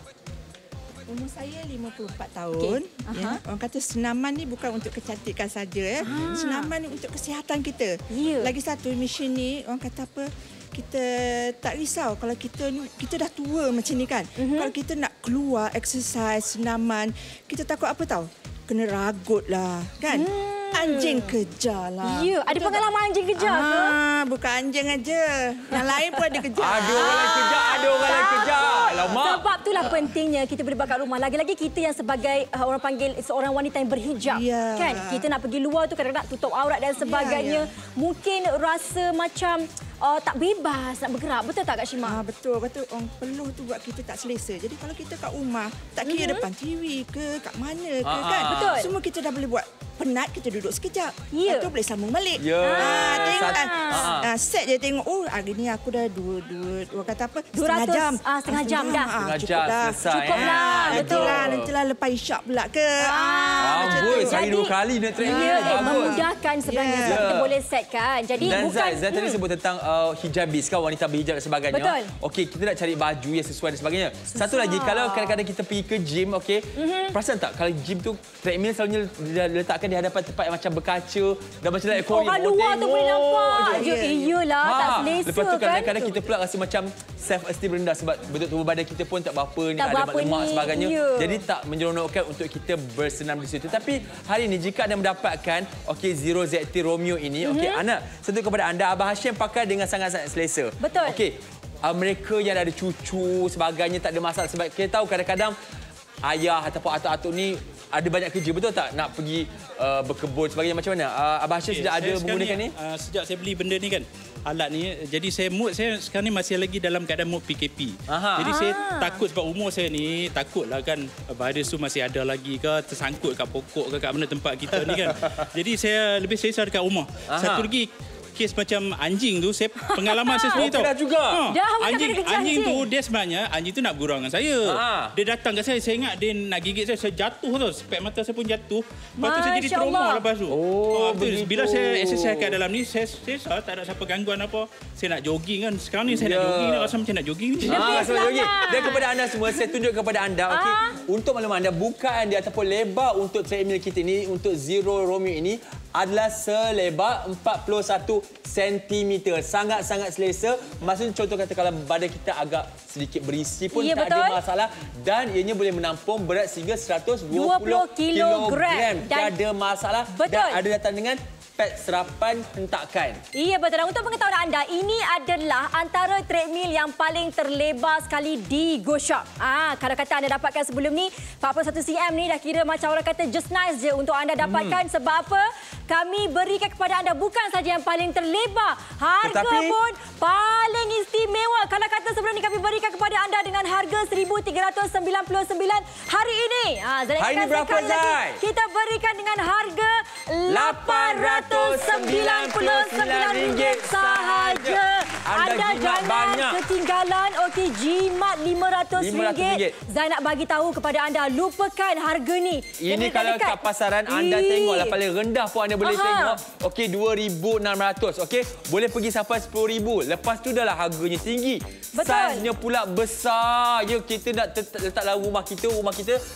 Umur saya 54 tahun. Okay. Ya. Orang kata senaman ni bukan untuk kecantikan saja. Senaman ni untuk kesihatan kita. Lagi satu, mesin ni orang kata apa? Kita tak risau kalau kita dah tua macam ni kan. Kalau kita nak keluar exercise, senaman, kita takut apa tahu? Kena ragut lah kan. Anjing kejar lah. Ya, ada pengalaman anjing kejar ke? Bukan anjing aja. Yang lain pun ada kejar. Ada orang lain kejar, ada orang lain kejar. Lama. Sebab itulah pentingnya kita boleh buat kat rumah. Lagi-lagi kita yang sebagai orang panggil seorang wanita yang berhijab. Kan? Kita nak pergi luar tu kadang-kadang tutup aurat dan sebagainya. Mungkin rasa macam tak bebas nak bergerak. Betul tak Kak Shima? Betul. Orang peluh tu buat kita tak selesa. Jadi kalau kita kat rumah, tak kira depan TV ke, kat mana ke kan. Betul. Semua kita dah boleh buat. Penat, kita duduk sekejap. Ya. Lepas tu boleh sambung balik. Tengok kan. Set je tengok. Oh, hari ni aku dah dua kata apa? Setengah jam. Setengah jam dah. Setengah jam selesai. Cukuplah. Betul. Nantilah lepas isyak pula ke. Bagus. Hari 2 kali nak treadmill. Memudahkan sebenarnya. Kita boleh set kan. Jadi dan bukan. Zai tadi sebut tentang hijabis kan, wanita berhijab dan sebagainya. Betul. Okey, kita nak cari baju yang sesuai dan sebagainya. Satu lagi, kalau kadang-kadang kita pergi ke gym, okey, perasan tak kalau gym tu treadmill selalunya letakkan di hadapan tempat yang macam berkaca dan macam dalam akuarium. Orang luar tu boleh nampak. Iyalah, tak selesa. Lepas tu kan. kadang-kadang kita pula rasa macam self-esteem rendah sebab bentuk tubuh badan kita pun tak berapa ni, ada lemak sebagainya. Jadi tak menyeronokkan untuk kita bersenam di situ. Tapi hari ini jika anda mendapatkan Zero ZT Romeo ini, anak, tentu kepada anda, Abah Hashim pakai dengan sangat-sangat selesa. Betul. Mereka yang ada cucu sebagainya tak ada masalah sebab kita tahu kadang-kadang ayah ataupun atuk-atuk ni ada banyak kerja, betul tak? Nak pergi berkebun sebagainya, macam mana? Abah Hashim sejak ada menggunakan ni? Sejak saya beli benda ni kan, alat ni, jadi mood saya sekarang ni masih lagi dalam keadaan mood PKP. Jadi saya takut sebab umur saya ni, takutlah kan virus tu masih ada lagi ke, tersangkut kat pokok ke kat mana tempat kita ni kan. Jadi saya lebih selesa dekat rumah. Satu lagi, kes macam anjing tu, saya pengalaman saya sendiri tahu. Pernah juga. Dah, awak dah kena kerja Anjing tu anjing. dia sebenarnya anjing tu nak bergurau dengan saya. Dia datang kat saya ingat dia nak gigit saya jatuh tu. Spek mata saya pun jatuh. Lepas tu saya jadi Masya trauma Allah. lepas tu. begitu. Bila saya exercise kat dalam ni, saya tak ada siapa gangguan apa. Saya nak jogging kan. Sekarang ni saya nak jogging, nak rasa macam nak jogging ni. Dan kepada anda semua, saya tunjuk kepada anda, okey, untuk makluman anda, bukaan dia ataupun lebar untuk treadmill kita ini, untuk Zero Romeo ini adalah selebar 41 cm. Sangat-sangat selesa. Maksudnya contoh kata kalau badan kita agak sedikit berisi pun Ya, tak betul. ada masalah. Dan ianya boleh menampung berat sehingga 120 kilogram. Tiada masalah. Betul. Dan ada datang dengan pad serapan hentakan. Iya betul. Dan untuk pengetahuan anda, ini adalah antara treadmill yang paling terlebar sekali di Go Shop. Kalau kata anda dapatkan sebelum ni, 41 cm ni dah kira macam orang kata just nice je untuk anda dapatkan. Sebab apa? Kami berikan kepada anda bukan saja yang paling terlebar, harga pun paling istimewa. Kalau kata sebelum ni kami berikan kepada anda dengan harga 1,399 hari ini. Hari ini berapa, Zai? Kita berikan dengan harga RM899 sahaja. Anda jangan banyak ketinggalan. Okey, jimat RM500. Zai nak bagi tahu kepada anda, lupakan harga ni. Ini kalau kat pasaran anda tengoklah paling rendah pun anda boleh tengok. Okey, 2,600. Okey, boleh pergi sampai 10,000. Lepas tu dah lah harganya tinggi. Saiznya pula besar. Ya, kita nak letak dalam rumah kita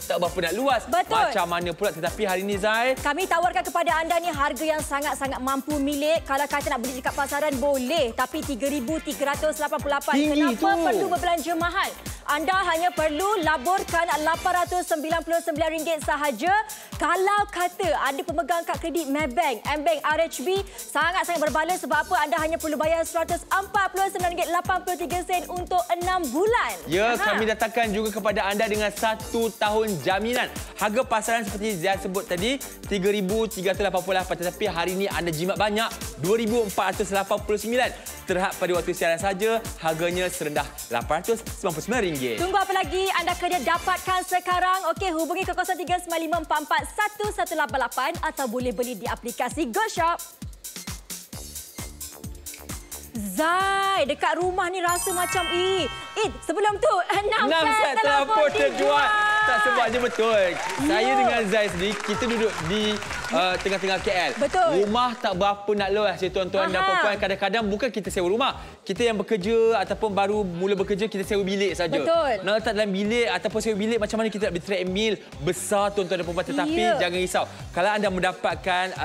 tak berapa nak luas. Betul. Macam mana pula, tetapi hari ni Zai, kami tawarkan kepada anda ni harga yang sangat-sangat mampu milik. Kalau kata nak beli dekat pasaran boleh, tapi RM3,388. Tinggi Kenapa tu perlu berbelanja mahal? Anda hanya perlu laburkan RM899 sahaja. Kalau kata ada pemegang kad kredit Maybank, M-Bank, RHB, sangat-sangat berbaloi. Sebab apa? Anda hanya perlu bayar RM149.83 untuk 6 bulan. ya, kami datangkan juga kepada anda dengan 1 tahun jaminan. Harga pasaran seperti Zai sebut tadi, RM3,388. Tetapi hari ini anda jimat banyak, RM2,489. Terhad pada waktu siaran saja, harganya serendah RM899. Tunggu apa lagi? Anda kena dapatkan sekarang. Okey, hubungi ke 0395441188 atau boleh beli di aplikasi Go Shop. Zai, dekat rumah ni rasa macam sebelum tu 6 set telah pun terjual. Tak, sebabnya betul. Saya dengan Zai sendiri, kita duduk di tengah-tengah KL. Betul. Rumah tak berapa nak luas, tuan-tuan dan puan-puan. Kadang-kadang bukan kita sewa rumah. Kita yang bekerja ataupun baru mula bekerja, kita sewa bilik saja. Betul. Nak letak dalam bilik ataupun sewa bilik, macam mana kita nak beli treadmill besar, tuan-tuan dan puan-puan. Tetapi jangan risau. Kalau anda mendapatkan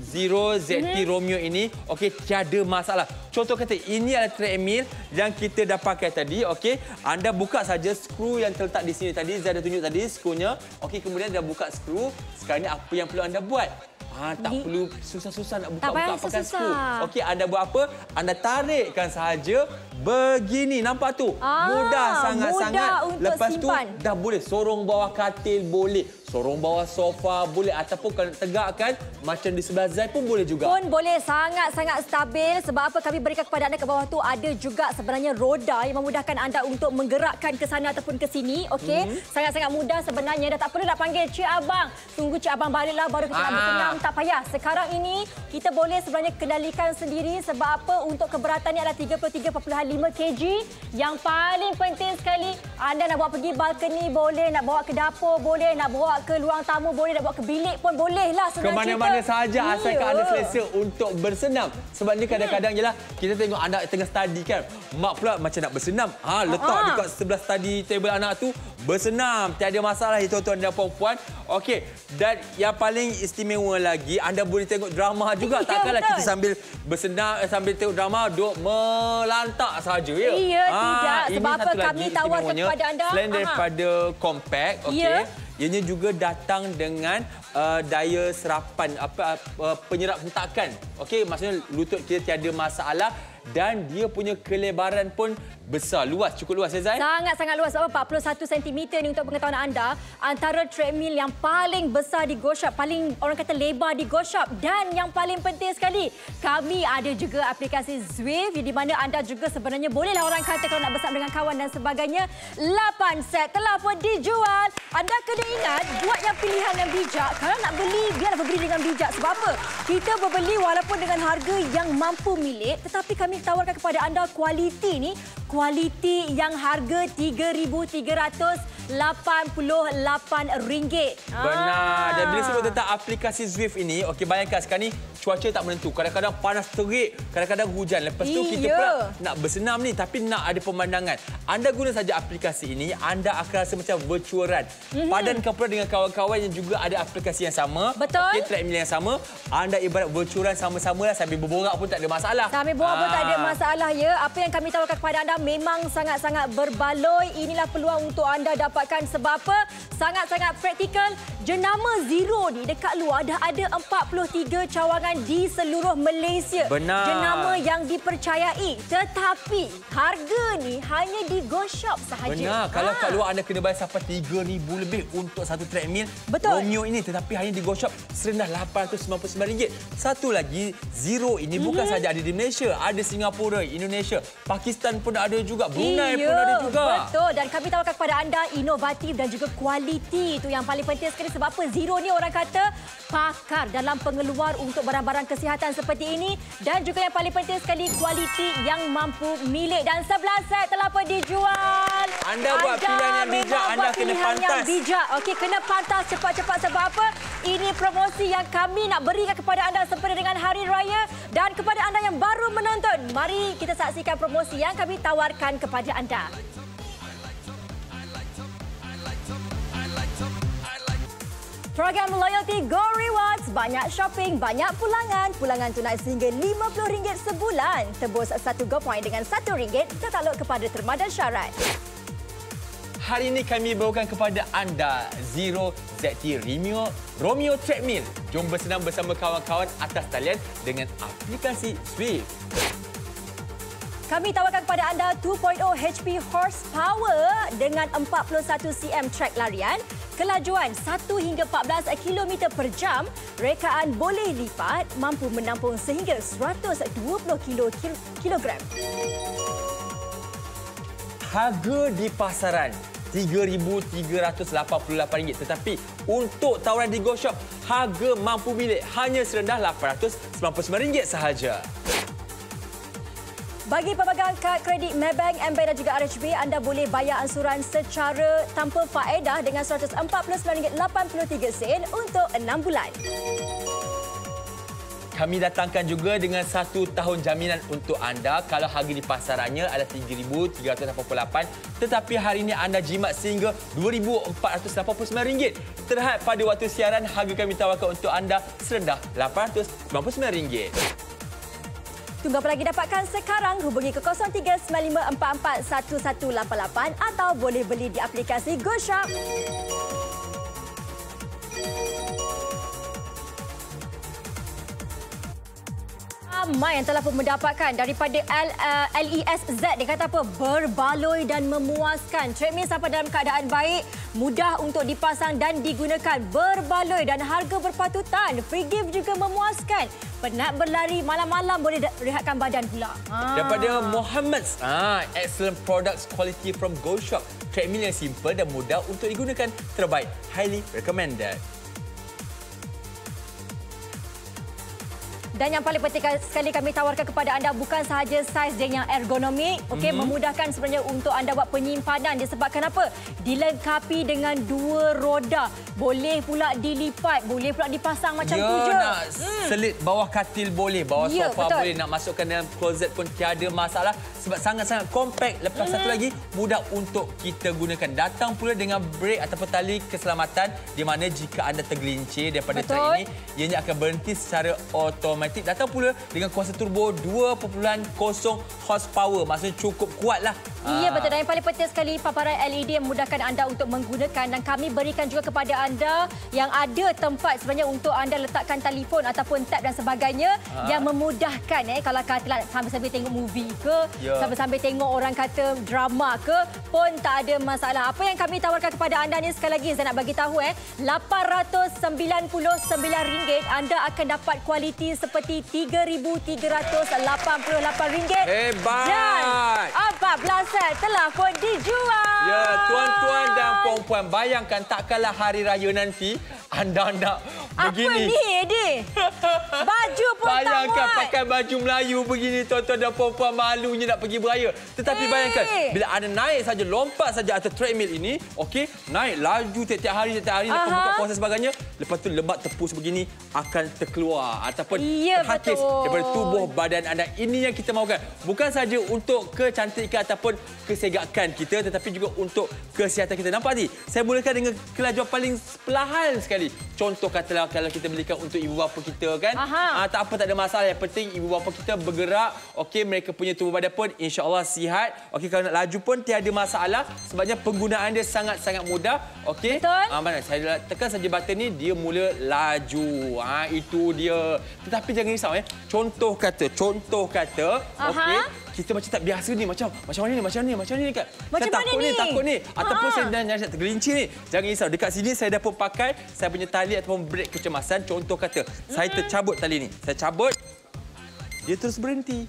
Zero ZT Romeo ini, okey, tiada masalah. Contoh kata, ini adalah treadmill yang kita dapatkan tadi, okey. Anda buka saja skru yang terletak di sini tadi. Zai dah tunjuk tadi skrunya. Okey, kemudian dah buka skru. Sekarang ni apa yang perlu anda buat? Tak perlu susah-susah nak buka-buka pakai skru. Okey, anda buat apa? Anda tarikkan sahaja begini. Nampak tu? Mudah sangat-sangat. Lepas simpan. Tu dah boleh sorong bawah katil boleh. Sorong bawah sofa boleh, ataupun kalau tegakkan macam di sebelah Zai pun boleh juga. Pun boleh, sangat-sangat stabil. Sebab apa? Kami berikan kepada anda ke bawah tu ada juga sebenarnya roda yang memudahkan anda untuk menggerakkan ke sana ataupun ke sini. Okey, sangat-sangat mudah sebenarnya. Dah tak perlu nak panggil Cik Abang. Tunggu Cik Abang baliklah baru kita nak bersenam. Tak payah. Sekarang ini kita boleh sebenarnya kendalikan sendiri. Sebab apa? Untuk keberatan ni adalah 33.5 kg. Yang paling penting sekali, anda nak bawa pergi balkoni boleh, nak bawa ke dapur boleh, nak bawa ke ruang tamu boleh, nak bawa ke bilik pun boleh lah. Ke mana-mana sahaja asalkan anda selesa untuk bersenam. Sebab ni kadang-kadang je lah kita tengok anak tengah study kan. Mak pula macam nak bersenam. Letak dekat sebelah study table anak tu, bersenam. Tiada masalah tuan-tuan dan puan-puan. Okey, dan yang paling istimewa lagi, anda boleh tengok drama juga. Takkanlah kita sambil bersenam, sambil tengok drama, duduk melantak sahaja. Ya, tidak. Sebab apa kami tawarkan kepada anda. Selain daripada compact, okey. Ianya juga datang dengan daya serapan, penyerap hentakan. Okey, maksudnya lutut kita tiada masalah. dan dia punya kelebaran pun besar, luas, cukup luas ya Zai? Sangat-sangat luas. 41 cm ni untuk pengetahuan anda. Antara treadmill yang paling besar di Go Shop, paling orang kata lebar di Go Shop. Dan yang paling penting sekali, kami ada juga aplikasi Zwift di mana anda juga sebenarnya bolehlah orang kata kalau nak bersama dengan kawan dan sebagainya. 8 set telah pun dijual. Anda kena ingat, buat yang pilihan yang bijak. Kalau nak beli, biarlah beli dengan bijak. Sebab apa? Kita berbeli walaupun dengan harga yang mampu milik, tetapi kami tawarkan kepada anda kualiti ni, kualiti yang harga RM3,388. Benar. Dan bila sebut tentang aplikasi Zwift ini, okey, bayangkan sekarang ni cuaca tak menentu. Kadang-kadang panas terik, kadang-kadang hujan. Lepas tu kita pula nak bersenam ni tapi nak ada pemandangan. Anda guna saja aplikasi ini, anda akan rasa macam virtual run. Padankan pula dengan kawan-kawan yang juga ada aplikasi yang sama. Betul. Okey, treadmill yang sama. Anda ibarat virtual run sama-sama lah, sambil berborak pun tak ada masalah. Sambil berborak pun tak ada masalah ya. Apa yang kami tawarkan kepada anda memang sangat-sangat berbaloi. Inilah peluang untuk anda dapatkan. Sebab apa? Sangat-sangat praktikal. Jenama Zero ni dekat luar dah ada 43 cawangan di seluruh Malaysia. Benar. Jenama yang dipercayai. Tetapi harga ni hanya di Go Shop sahaja. Benar. Kalau kat luar anda kena bayar sampai RM3,000 lebih untuk satu treadmill. Betul. Romeo ini, tetapi hanya di Go Shop serendah RM899. Satu lagi, Zero ini bukan saja ada di Malaysia, ada Singapura, Indonesia, Pakistan pun ada juga, Brunei pun ada juga. Betul. Dan kami tawarkan kepada anda inovatif dan juga kualiti. Itu yang paling penting sekali. Sebab apa? Zero ni orang kata pakar dalam pengeluar untuk barang-barang kesihatan seperti ini. Dan juga yang paling penting sekali, kualiti yang mampu milik. Dan 11 set telah pun dijual. Anda buat pilihan yang bijak, anda kena pantas. Yang bijak. Okey, kena pantas cepat-cepat. Sebab apa? Ini promosi yang kami nak berikan kepada anda sempena dengan Hari Raya. Dan kepada anda yang baru menonton, mari kita saksikan promosi yang kami tawarkan kepada anda. Program loyalty Go Rewards, banyak shopping, banyak pulangan. Pulangan tunai sehingga RM50 sebulan. Tebus 1 Go Point dengan RM1. Katalog kepada terma dan syarat. Hari ini kami bawakan kepada anda Zero ZT Romeo Treadmill. Jom bersenam bersama kawan-kawan atas talian dengan aplikasi Zwift. Kami tawarkan kepada anda 2.0 HP horsepower dengan 41 cm track larian, kelajuan 1 hingga 14 km per jam, rekaan boleh lipat, mampu menampung sehingga 120 kg. Harga di pasaran RM3,388, tetapi untuk tawaran di Go Shop, harga mampu milik hanya serendah RM899 sahaja. Bagi pemegang kad kredit Maybank, MBank dan juga RHB, anda boleh bayar ansuran secara tanpa faedah dengan RM149.83 untuk 6 bulan. Kami datangkan juga dengan 1 tahun jaminan untuk anda. Kalau harga di pasarannya adalah RM3,388, tetapi hari ini anda jimat sehingga RM2,489. Terhad pada waktu siaran, harga kami tawarkan untuk anda serendah RM899. Tunggu apa lagi? Dapatkan sekarang. Hubungi ke 0395441188 atau boleh beli di aplikasi Go Shop. Ramai yang telah pun mendapatkan daripada LESZ. Dia kata apa? Berbaloi dan memuaskan. Treadmill sampai dalam keadaan baik, mudah untuk dipasang dan digunakan. Berbaloi dan harga berpatutan. Free gift juga memuaskan. Penat berlari malam-malam boleh rehatkan badan pula. Daripada Muhammad, excellent products quality from Go Shop. Treadmill yang simple dan mudah untuk digunakan. Terbaik. Highly recommended. Dan yang paling penting sekali kami tawarkan kepada anda bukan sahaja saiz dia yang ergonomik, okey, memudahkan sebenarnya untuk anda buat penyimpanan. Disebabkan apa? Dilengkapi dengan 2 roda. Boleh pula dilipat, boleh pula dipasang macam tu je. Nak selit bawah katil boleh, bawah sofa betul. boleh, nak masukkan dalam closet pun tiada masalah sebab sangat-sangat compact. Lepas satu lagi, mudah untuk kita gunakan. Datang pula dengan brake ataupun tali keselamatan di mana jika anda tergelincir daripada trek ini, ianya akan berhenti secara automatik automatik. Datang pula dengan kuasa turbo 2.0 horsepower. Maksudnya cukup kuat lah. Ya, betul. Dan yang paling penting sekali, paparan LED yang memudahkan anda untuk menggunakan. Dan kami berikan juga kepada anda yang ada tempat sebenarnya untuk anda letakkan telefon ataupun tab dan sebagainya yang memudahkan. Kalau katalah sambil-sambil tengok movie ke, sambil-sambil tengok orang kata drama ke, pun tak ada masalah. Apa yang kami tawarkan kepada anda ni, sekali lagi saya nak bagi tahu RM899 anda akan dapat kualiti seperti RM3,388. Hebat! Dan 14 set telah pun dijual. Ya, tuan-tuan dan puan-puan, bayangkan takkanlah hari raya nanti anda nak begini. Apa ni, Edi? Baju pun bayangkan tak muat. pakai baju Melayu begini, tuan-tuan dan puan-puan, malunya nak pergi beraya. Tetapi bayangkan, bila anda naik saja, lompat saja atas treadmill ini, okey, naik laju tiap-tiap hari, nak buka puasa sebagainya, lepas tu lemak tepus begini akan terkeluar ataupun terhakis daripada tubuh badan anda. Ini yang kita mahukan. Bukan saja untuk kecantikan ataupun kesegakan kita, tetapi juga untuk kesihatan kita. Nampak ni? Saya mulakan dengan kelajuan paling perlahan sekali. Contoh katalah kalau kita belikan untuk ibu bapa kita kan, tak apa, tak ada masalah. Yang penting ibu bapa kita bergerak, okey, mereka punya tubuh badan pun insya-Allah sihat. Okey, kalau nak laju pun tiada masalah sebabnya penggunaan dia sangat-sangat mudah. Okey. Mana saya tekan saja button ni, dia mula laju. Itu dia. Tetapi jangan risau Contoh kata, okey, kita macam tak biasa ni, macam mana ni kan. Macam Saya takut ni. Ataupun saya nak tergelincir ni. Jangan risau, dekat sini saya dah pun pakai saya punya tali ataupun brek kecemasan. Contoh kata, saya tercabut tali ni. Saya cabut, dia terus berhenti.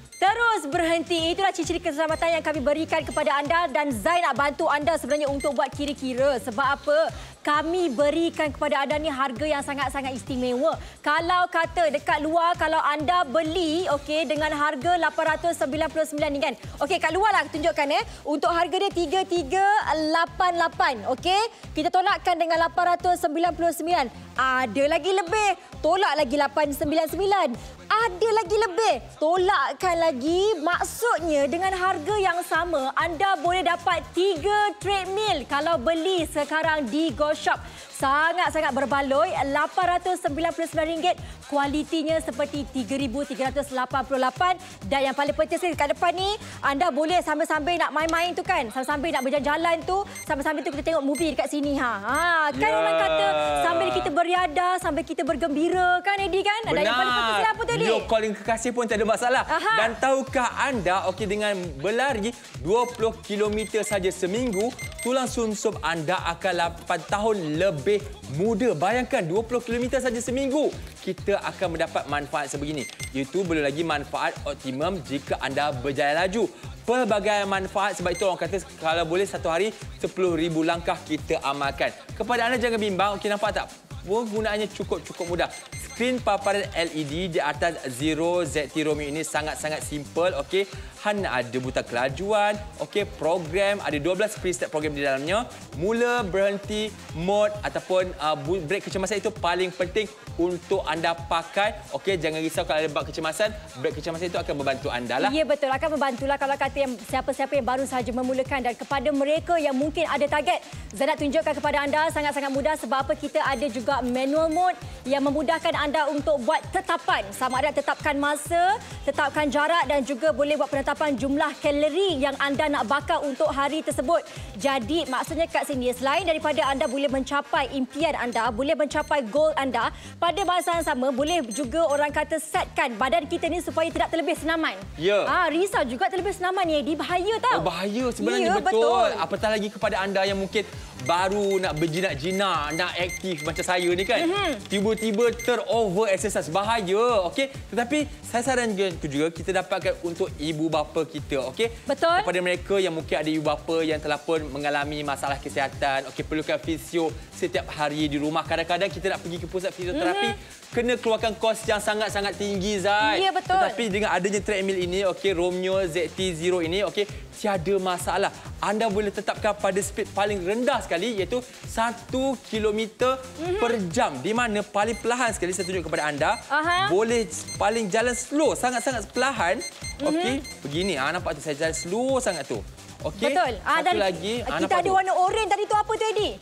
Itulah ciri-ciri keselamatan yang kami berikan kepada anda. Dan Zai nak bantu anda sebenarnya untuk buat kira-kira. Sebab apa? Kami berikan kepada anda ni harga yang sangat-sangat istimewa. Kalau kata dekat luar, kalau anda beli dengan harga RM899 ni kan. Okey, kat luar lah tunjukkan Untuk harga dia RM3,388. Okey, kita tolakkan dengan RM899. Ada lagi lebih. Tolak lagi RM899. Ada lagi lebih. Tolakkan lagi. Maksudnya dengan harga yang sama, anda boleh dapat 3 treadmill kalau beli sekarang di Go Shop. Sangat-sangat berbaloi. RM899. Kualitinya seperti RM3,388. Dan yang paling penting sekali kat depan ni, anda boleh sambil-sambil nak main-main tu kan. Sambil-sambil nak berjalan-jalan tu. Sambil-sambil tu kita tengok movie dekat sini. Kan orang kata sambil kita beriadah, sambil kita bergembira kan, Edi kan? Benar. Dan yang paling penting sekali apa tadi? Video calling kekasih pun tak ada masalah. Dan tahukah anda, dengan berlari 20 km saja seminggu, tulang sumsum anda akan 8 tahun lebih muda. Bayangkan 20 km saja seminggu, kita akan mendapat manfaat sebegini. Itu belum lagi manfaat optimum jika anda berjalan laju. Pelbagai manfaat, sebab itu orang kata kalau boleh satu hari 10,000 langkah kita amalkan. Kepada anda jangan bimbang, nampak tak? Penggunaannya cukup mudah. Skrin paparan LED di atas Zero ZT Romeo ini sangat-sangat simple. Hanya ada butang kelajuan, program, ada 12 preset program di dalamnya. Mula, berhenti, mode ataupun brek kecemasan itu paling penting untuk anda pakai. Jangan risau kalau ada bab kecemasan. Brek kecemasan itu akan membantu anda lah. Ya, betul, akan membantulah kalau kata yang siapa-siapa yang baru sahaja memulakan. Dan kepada mereka yang mungkin ada target, saya nak tunjukkan kepada anda sangat-sangat mudah. Sebab apa? Kita ada juga manual mode yang memudahkan anda untuk buat tetapan. Sama ada tetapkan masa, tetapkan jarak dan juga boleh buat penetapan jumlah kalori yang anda nak bakar untuk hari tersebut. Jadi maksudnya kat sini, selain daripada anda boleh mencapai impian anda, boleh mencapai goal anda, pada masa yang sama boleh juga orang kata setkan badan kita ni supaya tidak terlebih senaman. Ya. Risau juga terlebih senaman ni, Edi. Bahaya tau. Bahaya sebenarnya, betul. Apatah lagi kepada anda yang mungkin baru nak berjinak-jinak, nak aktif macam saya ni kan. Tiba-tiba over exercise, bahaya. Tetapi saya sarankan juga kita dapatkan untuk ibu bapa kita. Betul. Kepada mereka yang mungkin ada ibu bapa yang telah pun mengalami masalah kesihatan, perlukan fisio setiap hari di rumah. Kadang-kadang kita nak pergi ke pusat fisioterapi, kena keluarkan kos yang sangat-sangat tinggi, Zai. Ya, betul. Tetapi dengan adanya treadmill ini, Romeo ZT0 ini, tiada masalah. Anda boleh tetapkan pada speed paling rendah sekali, iaitu 1 km per jam. Di mana paling perlahan sekali saya tunjuk kepada anda, boleh paling jalan slow, sangat-sangat perlahan. Begini. Nampak tu saya jalan slow sangat tu. Betul. Satu lagi. Kita ada warna oranye tadi tu apa tu, Edi?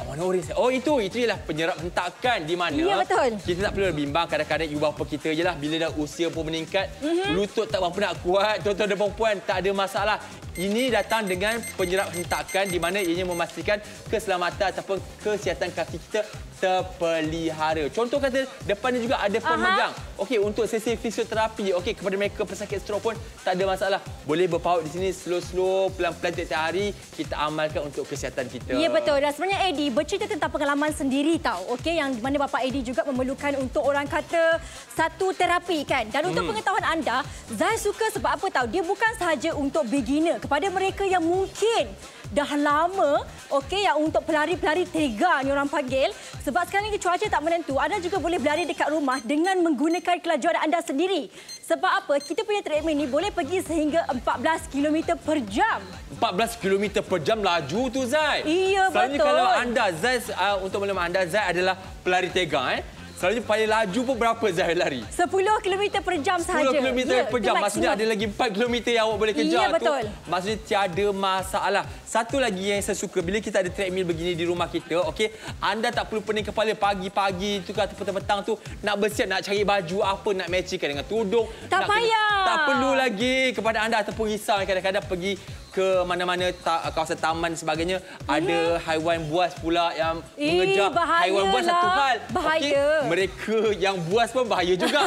Warna oren. Oh, itu ialah penyerap hentakan di mana betul. kita tak perlu bimbang. Kadang-kadang ibu bapa kita je lah bila dah usia pun meningkat, lutut tak mampu nak kuat, tuan-tuan dan puan-puan, tak ada masalah. Ini datang dengan penyerap hentakan di mana ianya memastikan keselamatan ataupun kesihatan kaki kita terpelihara. Contoh kata depan ni juga ada pemegang. Okey, untuk sesi fisioterapi, okey, kepada mereka pesakit strok pun tak ada masalah. Boleh berpaut di sini slow-slow, pelan-pelan tiap hari kita amalkan untuk kesihatan kita. Ya, betul. Dan sebenarnya Eddie bercerita tentang pengalaman sendiri tau. Okey, yang mana bapa Eddie juga memerlukan untuk orang kata satu terapi kan. Dan untuk pengetahuan anda, Zai suka sebab apa tahu? Dia bukan sahaja untuk beginner, kepada mereka yang mungkin dah lama, okey, yang untuk pelari-pelari tega ni orang panggil. Sebab sekarang ni cuaca tak menentu, anda juga boleh berlari dekat rumah dengan menggunakan kelajuan anda sendiri. Sebab apa? Kita punya treadmill ni boleh pergi sehingga 14 km per jam. 14 km per jam laju tu, Zai. Iya, Selalunya betul. kalau anda, Zai, untuk maklumat anda, Zai adalah pelari tega. Selalunya paling laju pun berapa Zai lari? 10 km per jam sahaja. 10 km per jam. Maksudnya ada lagi 4 km yang awak boleh kejar. Ya, betul. Tu. Maksudnya tiada masalah. Satu lagi yang saya suka, bila kita ada treadmill begini di rumah kita, okey, anda tak perlu pening kepala pagi-pagi tu atau petang-petang tu nak bersiap, nak cari baju apa, nak matchingkan dengan tudung. Tak payah. Tak perlu lagi kepada anda ataupun risau kadang-kadang pergi ke mana-mana kawasan taman sebagainya, ada haiwan buas pula yang mengejar. Haiwan buas satu hal. Bahaya. Okay? Mereka yang buas pun bahaya juga.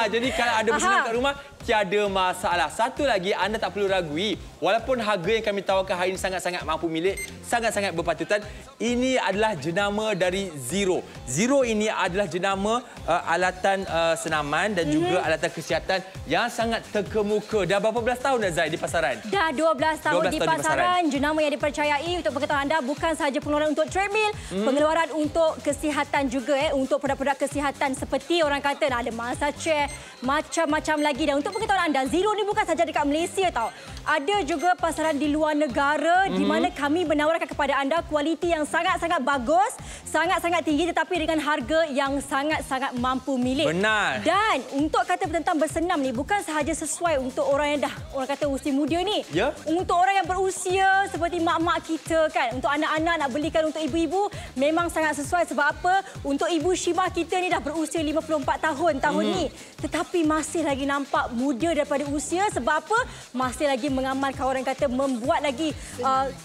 Jadi kalau ada bersenam kat rumah, tiada masalah. Satu lagi, anda tak perlu ragui. Walaupun harga yang kami tawarkan hari ini sangat-sangat mampu milik, sangat-sangat berpatutan, ini adalah jenama dari Zero. Zero ini adalah jenama alatan senaman dan juga alatan kesihatan yang sangat terkemuka. Dah berapa belas tahun dah, Zai, di pasaran? Dah 12 tahun di pasaran. Jenama yang dipercayai untuk pengetahuan anda bukan sahaja pengeluaran untuk treadmill, pengeluaran untuk kesihatan juga, untuk produk-produk kesihatan seperti orang kata ada massage chair, macam-macam lagi. Dan untuk pengetahuan anda, Zero ni bukan sahaja dekat Malaysia tau. Ada juga pasaran di luar negara di mana kami menawarkan kepada anda kualiti yang sangat-sangat bagus, sangat-sangat tinggi tetapi dengan harga yang sangat-sangat mampu milik. Benar. Dan untuk kata tentang bersenam ni bukan sahaja sesuai untuk orang yang dah orang kata usia muda ni. Ya. Untuk orang yang berusia seperti mak-mak kita kan, untuk anak-anak nak belikan untuk ibu-ibu memang sangat sesuai. Sebab apa? Untuk ibu Shima kita ni dah berusia 54 tahun ni, tetapi masih lagi nampak muda daripada usia. Sebab apa? Masih lagi mengamalkan, orang kata membuat lagi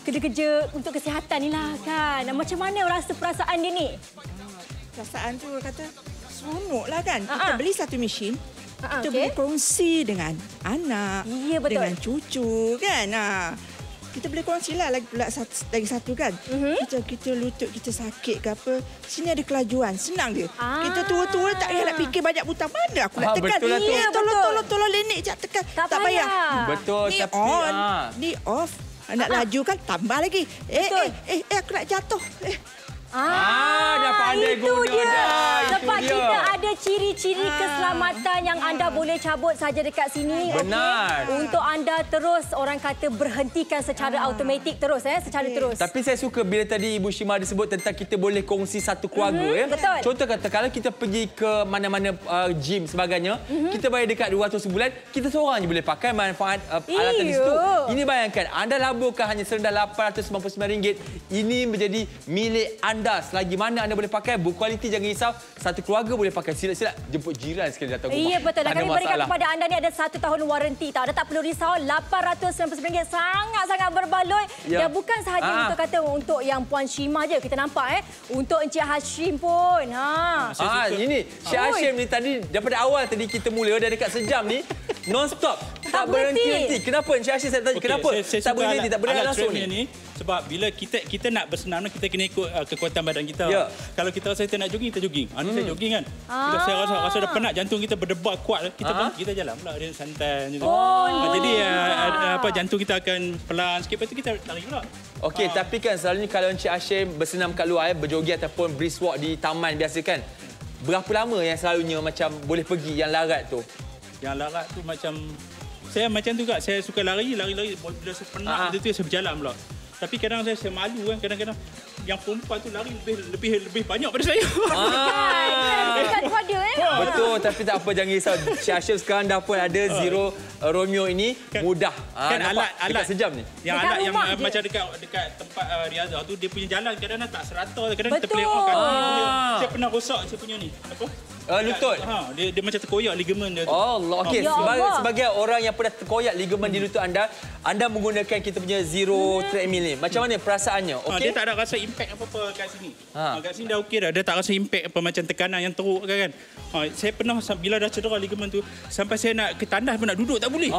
kerja-kerja untuk kesihatan ni lah kan. Macam mana rasa perasaan dia ni? Perasaan tu kata seronok lah kan. Kita beli satu mesin, kita boleh kongsi dengan anak, dengan cucu kan. Kita boleh kongsi lah lagi satu kan. Kita lutut kita sakit ke apa, sini ada kelajuan, senang dia. Kita tua-tua tak payah nak fikir banyak butang. Mana aku nak tekan. Betul lah tu. Tolong lenek je tekan. Tak payah. Betul. Ni tapi on, ni off. Nak laju kan tambah lagi. Aku nak jatuh. Dah pandai itu guna dia. dah. Sebab kita ada ciri-ciri keselamatan yang anda boleh cabut saja dekat sini. Benar. Okay? Untuk anda terus orang kata berhentikan secara automatik terus secara terus. Tapi saya suka bila tadi Ibu Shima disebut tentang kita boleh kongsi satu keluarga. Betul. Contoh kata kalau kita pergi ke mana-mana gym sebagainya, kita bayar dekat 200 sebulan, kita seorang je boleh pakai manfaat alatan di situ. Ini bayangkan, anda laburkan hanya serendah RM899. Ini menjadi milik anda. Selagi mana anda boleh pakai, berkualiti, jangan risau. Satu keluarga boleh pakai. Sila-sila jemput jiran sekali datang rumah. Iya, betul. Dan kami berikan masalah kepada anda ni ada 1 tahun waranti tau. Anda tak perlu risau. RM899 sangat-sangat berbaloi. Dan bukan sahaja untuk kata untuk yang Puan Shima je kita nampak Untuk Encik Hashim pun. Ini Cik Hashim ni tadi daripada awal tadi kita mula dah dekat sejam ni non-stop. Tak berhenti. Kenapa Encik Hashim saya tanya? Kenapa? Tak berhenti, tak berhenti langsung ni. Sebab bila kita nak bersenam, kita kena ikut kekuatan badan kita. Kalau kita rasa kita nak jogging, kita jogging. Saya jogging kan. Bila saya rasa dah penat, jantung kita berdebar kuat, kita jalan pula dia santai macam tu. Jadi jantung kita akan pelan sikit, lepas tu kita lari pula. Okey, tapi kan selalunya kalau Encik Hashim bersenam kat luar, berjogging ataupun brisk walk di taman biasa kan, berapa lama yang selalunya macam boleh pergi yang larat tu? Yang larat tu macam saya macam tu juga, saya suka lari bila saya penat macam tu saya berjalan pula. Tapi kadang saya malu kan, kadang-kadang yang perempuan tu lari lebih banyak pada saya. Dekat kepada Betul, tapi tak apa, jangan risau. Cik Hashim sekarang dah pun ada Zero Romeo ini mudah. Kan nampak? alat Dekat sejam ni. Yang Dekat alat yang rumah je. macam dekat tempat Riazah tu, dia punya jalan kadang-kadang tak serata, kadang-kadang Betul. terpelik orang kaki. Saya pernah rosak saya punya ni. Apa? Lutut. Dia macam terkoyak ligamen dia tu. Allah, okey. Ya Allah. Sebagai orang yang pernah terkoyak ligamen di lutut anda menggunakan kita punya Zero treadmill ni. Macam mana perasaannya? Okey. Dia tak ada rasa impact apa-apa kat sini. Ha. Kat sini dah okey dah. Dia tak rasa impact apa macam tekanan yang teruk kan. Saya pernah bila dah cedera ligamen tu sampai saya nak ke tandas pun nak duduk tak boleh.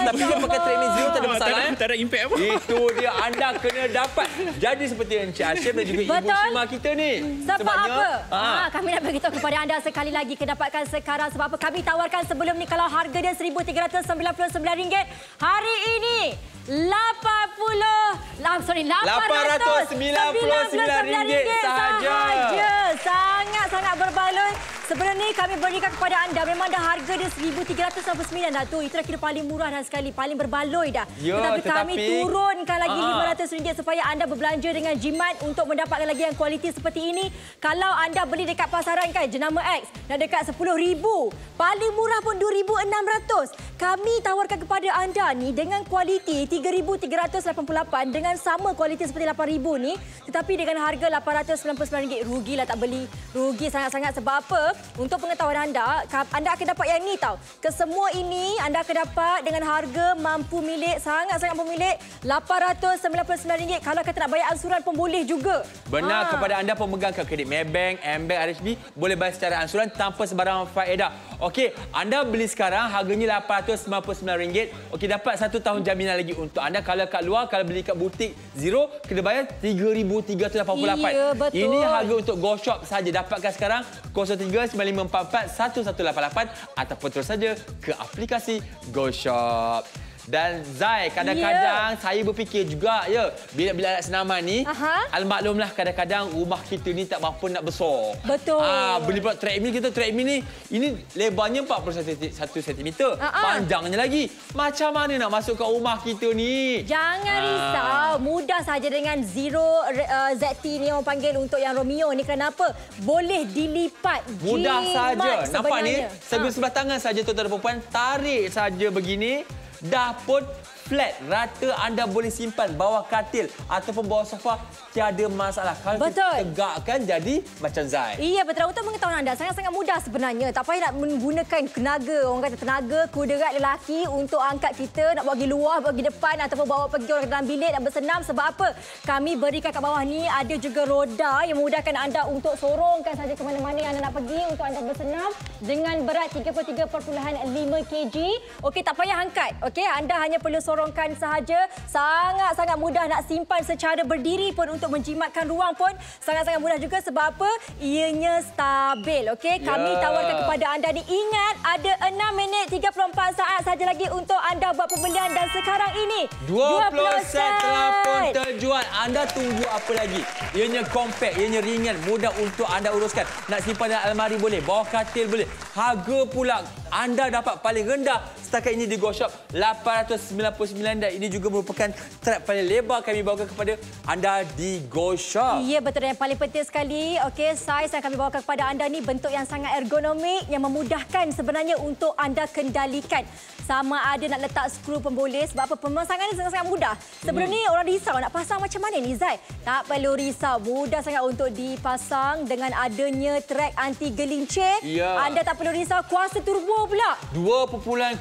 Tapi dia pakai treadmill Zero tak ada masalah. Tak ada impact apa. Itu dia, anda kena dapat. Jadi seperti yang Encik Hashim dan juga Ibu Betul. Shima kita ni. Sebab apa? Kami nak beritahu kepada anda sekali lagi kedapatkan sekarang. Sebab apa? Kami tawarkan sebelum ni kalau harga dia RM1,399. Hari ini RM899 sahaja. Sangat-sangat berbaloi. Sebelum ni kami berikan kepada anda memang dah harga dia RM1,399 dah tu. Itu dah kira paling murah dah sekali, paling berbaloi dah. Ya, Tetapi kami turunkan lagi RM500 supaya anda berbelanja dengan jimat untuk mendapatkan lagi yang kualiti seperti ini. Kalau anda beli dekat pasaran kan jenama X dah dekat RM10,000. Paling murah pun RM2,600. Kami tawarkan kepada anda ni dengan kualiti RM3,388 dengan sama kualiti seperti RM8,000 ni, tetapi dengan harga RM899. Rugilah tak beli. Rugi sangat-sangat. Sebab apa? Untuk pengetahuan anda akan dapat yang ni tau. Kesemua ini anda akan dapat dengan harga mampu milik, sangat-sangat mampu milik RM899. Kalau kata nak bayar ansuran pun boleh juga. Benar, kepada anda pemegang kad kredit Maybank, AmBank, RHB boleh bayar secara ansuran tanpa sebarang faedah. Okey, anda beli sekarang harganya RM899. Okey, dapat 1 tahun jaminan lagi untuk anda. Kalau kat luar, kalau beli kat butik Zero, kena bayar RM3,388. Ya, betul. Ini harga untuk Go Shop saja. Dapatkan sekarang 0395441188 ataupun terus saja ke aplikasi Go Shop. Dan Zai, kadang-kadang saya berfikir juga bilik-bilik alat senaman ni, almaklumlah kadang-kadang rumah kita ni tak mampu nak besar. Betul. Beli pula treadmill ni, ini lebarnya 41 cm, panjangnya lagi. Macam mana nak masuk ke rumah kita ni? Jangan risau, mudah saja dengan Zero ZT ni orang panggil untuk yang Romeo ni. Kenapa? Boleh dilipat. Mudah saja. Nampak ni, sebelah tangan saja tuan-tuan dan puan, tarik saja begini. Dah pun flat, rata, anda boleh simpan bawah katil ataupun bawah sofa, tiada masalah. Kalau kita tegakkan jadi macam Zai. Iya, betul. Untuk mengetahui anda, sangat-sangat mudah sebenarnya. Tak payah nak menggunakan tenaga, orang kata tenaga kuderat lelaki untuk angkat kita, nak bawa pergi luar, bawa pergi depan ataupun bawa pergi orang dalam bilik nak bersenam. Sebab apa? Kami berikan kat bawah ni ada juga roda yang memudahkan anda untuk sorongkan saja ke mana-mana yang anda nak pergi untuk anda bersenam dengan berat 33.5 kg. Okey, tak payah angkat. Okey, anda hanya perlu sorongkan sahaja. Sangat-sangat mudah nak simpan secara berdiri pun untuk menjimatkan ruang pun sangat-sangat mudah juga. Sebab apa? Ianya stabil. Okey, kami tawarkan kepada anda ni. Ingat, ada 6 minit 34 saat saja lagi untuk anda buat pembelian dan sekarang ini 20 set telah pun terjual. Anda tunggu apa lagi? Ianya compact, ianya ringan, mudah untuk anda uruskan. Nak simpan dalam almari boleh, bawah katil boleh. Harga pula anda dapat paling rendah setakat ini di Go Shop RM899 dan ini juga merupakan trap paling lebar kami bawakan kepada anda di Go Shop. Ya, betul. Yang paling penting sekali, okey, saiz yang kami bawakan kepada anda ni bentuk yang sangat ergonomik yang memudahkan sebenarnya untuk anda kendalikan. Sama ada nak letak skru pun boleh. Sebab apa? Pemasangan ni sangat-sangat mudah. Sebelum ni orang risau nak pasang macam mana ni, Zai? Tak perlu risau. Mudah sangat untuk dipasang dengan adanya track anti gelincir. Anda tak perlu risau. Kuasa turbo pula. 2.0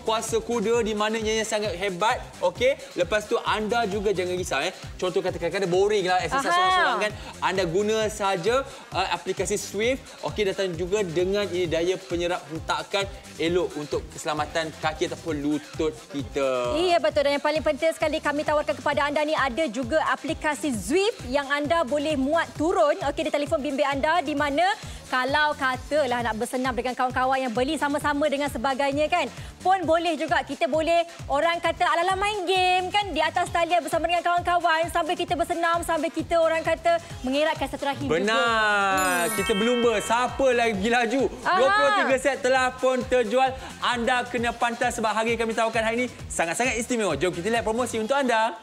kuasa kuda di mana ianya sangat hebat. Okey. Lepas tu anda juga jangan risau. Contoh katakan boring lah exercise seorang-seorang kan. Anda guna saja aplikasi Swift. Okey, datang juga dengan ini daya penyerap hentakan elok untuk keselamatan kaki ataupun lutut kita. Iya, betul. Dan yang paling penting sekali kami tawarkan kepada anda ni ada juga aplikasi Zwift yang anda boleh muat turun okey di telefon bimbit anda, di mana kalau katalah nak bersenam dengan kawan-kawan yang beli sama-sama dengan sebagainya kan, pun boleh juga. Kita boleh orang kata ala-ala main game kan di atas talian bersama dengan kawan-kawan sambil kita bersenam, sambil kita orang kata mengeratkan silaturahim. Benar. Kita berlumba siapa lagi laju. 23 set telah pun terjual. Anda kena pantang sebab harga yang kami tawarkan hari ini sangat-sangat istimewa. Jom kita lihat promosi untuk anda.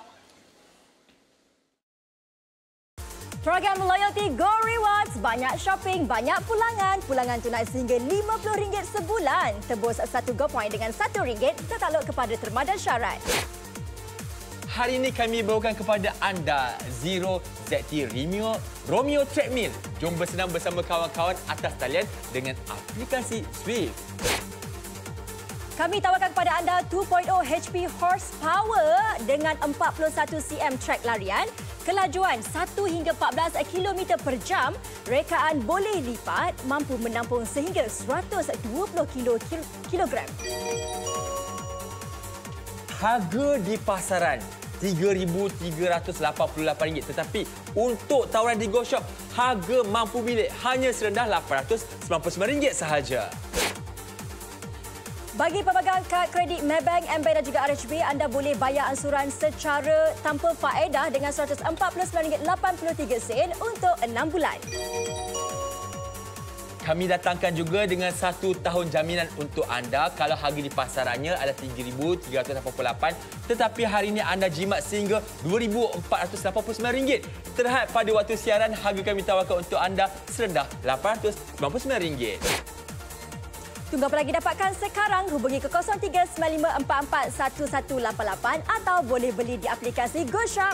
Program loyalty Go Rewards, banyak shopping, banyak pulangan. Pulangan tunai sehingga RM50 sebulan. Tebus 1 Go Point dengan RM1 tertakluk kepada terma dan syarat. Hari ini kami bawakan kepada anda Zero ZT Romeo Treadmill. Jom bersenam bersama kawan-kawan atas talian dengan aplikasi Swift. Kami tawarkan kepada anda 2.0 HP horsepower dengan 41 cm track larian, kelajuan 1 hingga 14 km per jam, rekaan boleh lipat, mampu menampung sehingga 120 kg. Harga di pasaran RM3,388, tetapi untuk tawaran di GoShop, harga mampu milik hanya serendah RM899 sahaja. Bagi pemegang kad kredit Maybank, AmBank dan juga RHB, anda boleh bayar ansuran secara tanpa faedah dengan RM149.83 untuk 6 bulan. Kami datangkan juga dengan 1 tahun jaminan untuk anda kalau harga di pasarannya adalah RM3,388, tetapi hari ini anda jimat sehingga RM2,489. Terhad pada waktu siaran, harga kami tawarkan untuk anda serendah RM899. Tunggu apa lagi, dapatkan sekarang. Hubungi ke 0395441188 atau boleh beli di aplikasi GoShop.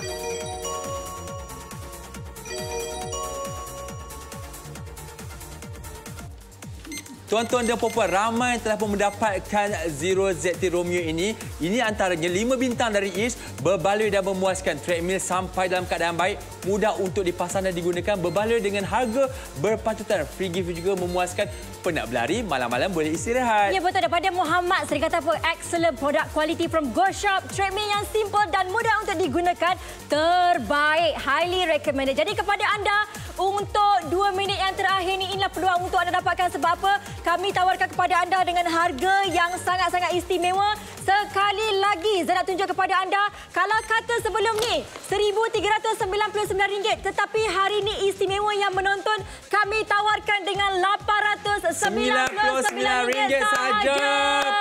Tuan-tuan dan puan-puan, ramai telah pun mendapatkan Zero ZT Romeo ini. Ini antaranya 5 bintang dari East, berbaloi dan memuaskan, treadmill sampai dalam keadaan baik, mudah untuk dipasang dan digunakan, berbaloi dengan harga berpatutan, free gift juga memuaskan, penat berlari, malam-malam boleh istirahat. Ya, betul. Daripada Muhammad sering kata apa, excellent product quality from GoShop, treadmill yang simple dan mudah untuk digunakan, terbaik, highly recommended. Jadi kepada anda, untuk 2 minit yang terakhir ni, inilah peluang untuk anda dapatkan. Sebab apa? Kami tawarkan kepada anda dengan harga yang sangat-sangat istimewa. Sekali lagi, saya nak tunjuk kepada anda, kalau kata sebelum ni RM1,399, tetapi hari ini istimewa yang menonton, kami tawarkan dengan RM899 sahaja.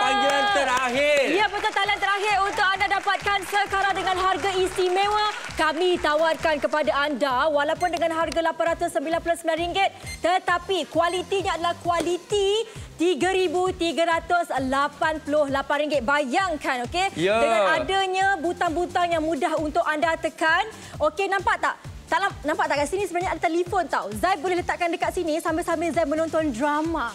Panggilan terakhir. Ya, betul, talian terakhir untuk anda dapatkan sekarang dengan harga istimewa. Kami tawarkan kepada anda walaupun dengan harga RM899, tetapi kualitinya adalah kualiti RM3,388. Bayangkan, okey? Ya. Dengan adanya butang-butang yang mudah untuk anda tekan. Okey, nampak tak? Nampak tak kat sini sebenarnya ada telefon tau. Zai boleh letakkan dekat sini sambil-sambil Zai menonton drama.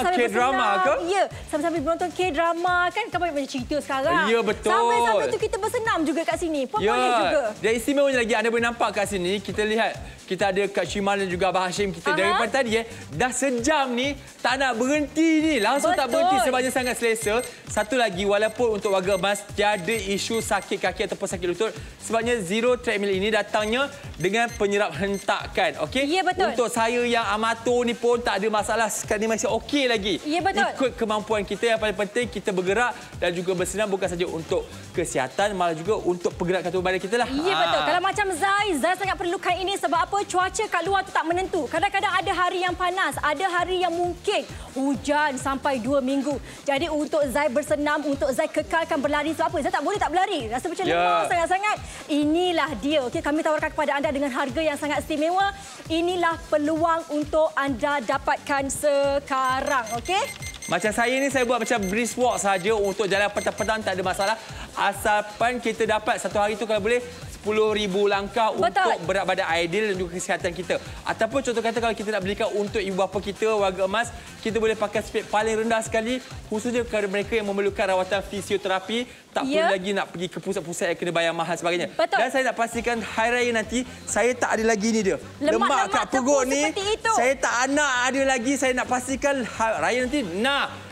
K-drama ke? Ya, sambil-sambil menonton K-drama. Kan banyak cerita sekarang. Ya, betul. Sambil-sambil tu kita bersenam juga kat sini. Pun boleh juga. Dan istimewanya lagi, anda boleh nampak kat sini, kita lihat, kita ada Kak Syimal dan juga Abah Hashim kita daripada tadi. Dah sejam ni, tak nak berhenti ni. Langsung tak berhenti sebabnya sangat selesa. Satu lagi, walaupun untuk warga emas, tiada isu sakit kaki ataupun sakit lutut. Sebabnya Zero Treadmill ini datangnya dengan penyerap hentakan. Okey? Ya, betul. Untuk saya yang amatur ni pun tak ada masalah. Sekarang ni masih okey lagi. Ya, betul. Ikut kemampuan kita, yang paling penting kita bergerak dan juga bersenam bukan saja untuk kesihatan, malah juga untuk pergerakan tubuh badan kita lah. Ya, betul. Kalau macam Zai sangat perlukan ini sebab apa? Cuaca kat luar tu tak menentu. Kadang-kadang ada hari yang panas, ada hari yang mungkin hujan sampai 2 minggu. Jadi untuk Zai bersenam, untuk Zai kekalkan berlari, sebab apa? Zai tak boleh tak berlari. Rasa macam lemah sangat-sangat. Inilah dia. Okey, kami tawarkan kepada anda dengan harga yang sangat istimewa. Inilah peluang untuk anda dapatkan sekarang. Okey? Macam saya ni, saya buat macam brisk walk saja untuk jalan petang-petang, tak ada masalah. Asalkan kita dapat satu hari tu kalau boleh 10,000 langkah. Betul. Untuk berat badan ideal dan juga kesihatan kita. Ataupun contoh kata kalau kita nak belikan untuk ibu bapa kita, warga emas, kita boleh pakai spek paling rendah sekali, khususnya kepada mereka yang memerlukan rawatan fisioterapi, tak perlu lagi nak pergi ke pusat-pusat yang kena bayar mahal sebagainya. Betul. Dan saya nak pastikan hari raya nanti saya tak ada lagi ni dia. Lemak kat perut ni. Saya tak nak ada lagi. Saya nak pastikan raya nanti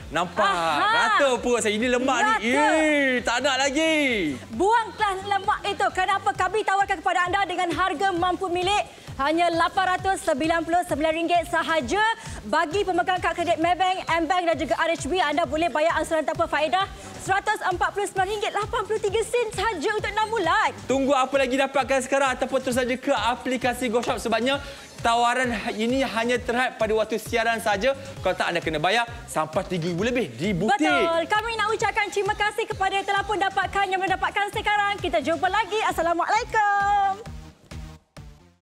nampak rata perut saya. Ini lemak ni. Tak nak lagi. Buanglah lemak itu. Kenapa kami tawarkan kepada anda dengan harga mampu milik hanya RM899 sahaja. Bagi pemegang kad kredit Maybank, AmBank dan juga RHB, anda boleh bayar ansuran tanpa faedah RM149.83 sahaja untuk 6 bulan. Tunggu apa lagi, dapatkan sekarang ataupun terus saja ke aplikasi GoShop sebabnya tawaran ini hanya terhad pada waktu siaran saja. Kalau tak, anda kena bayar sampai RM3,000 lebih di butik. Betul. Kami nak ucapkan terima kasih kepada yang telah pun dapatkan, yang mendapatkan sekarang. Kita jumpa lagi. Assalamualaikum.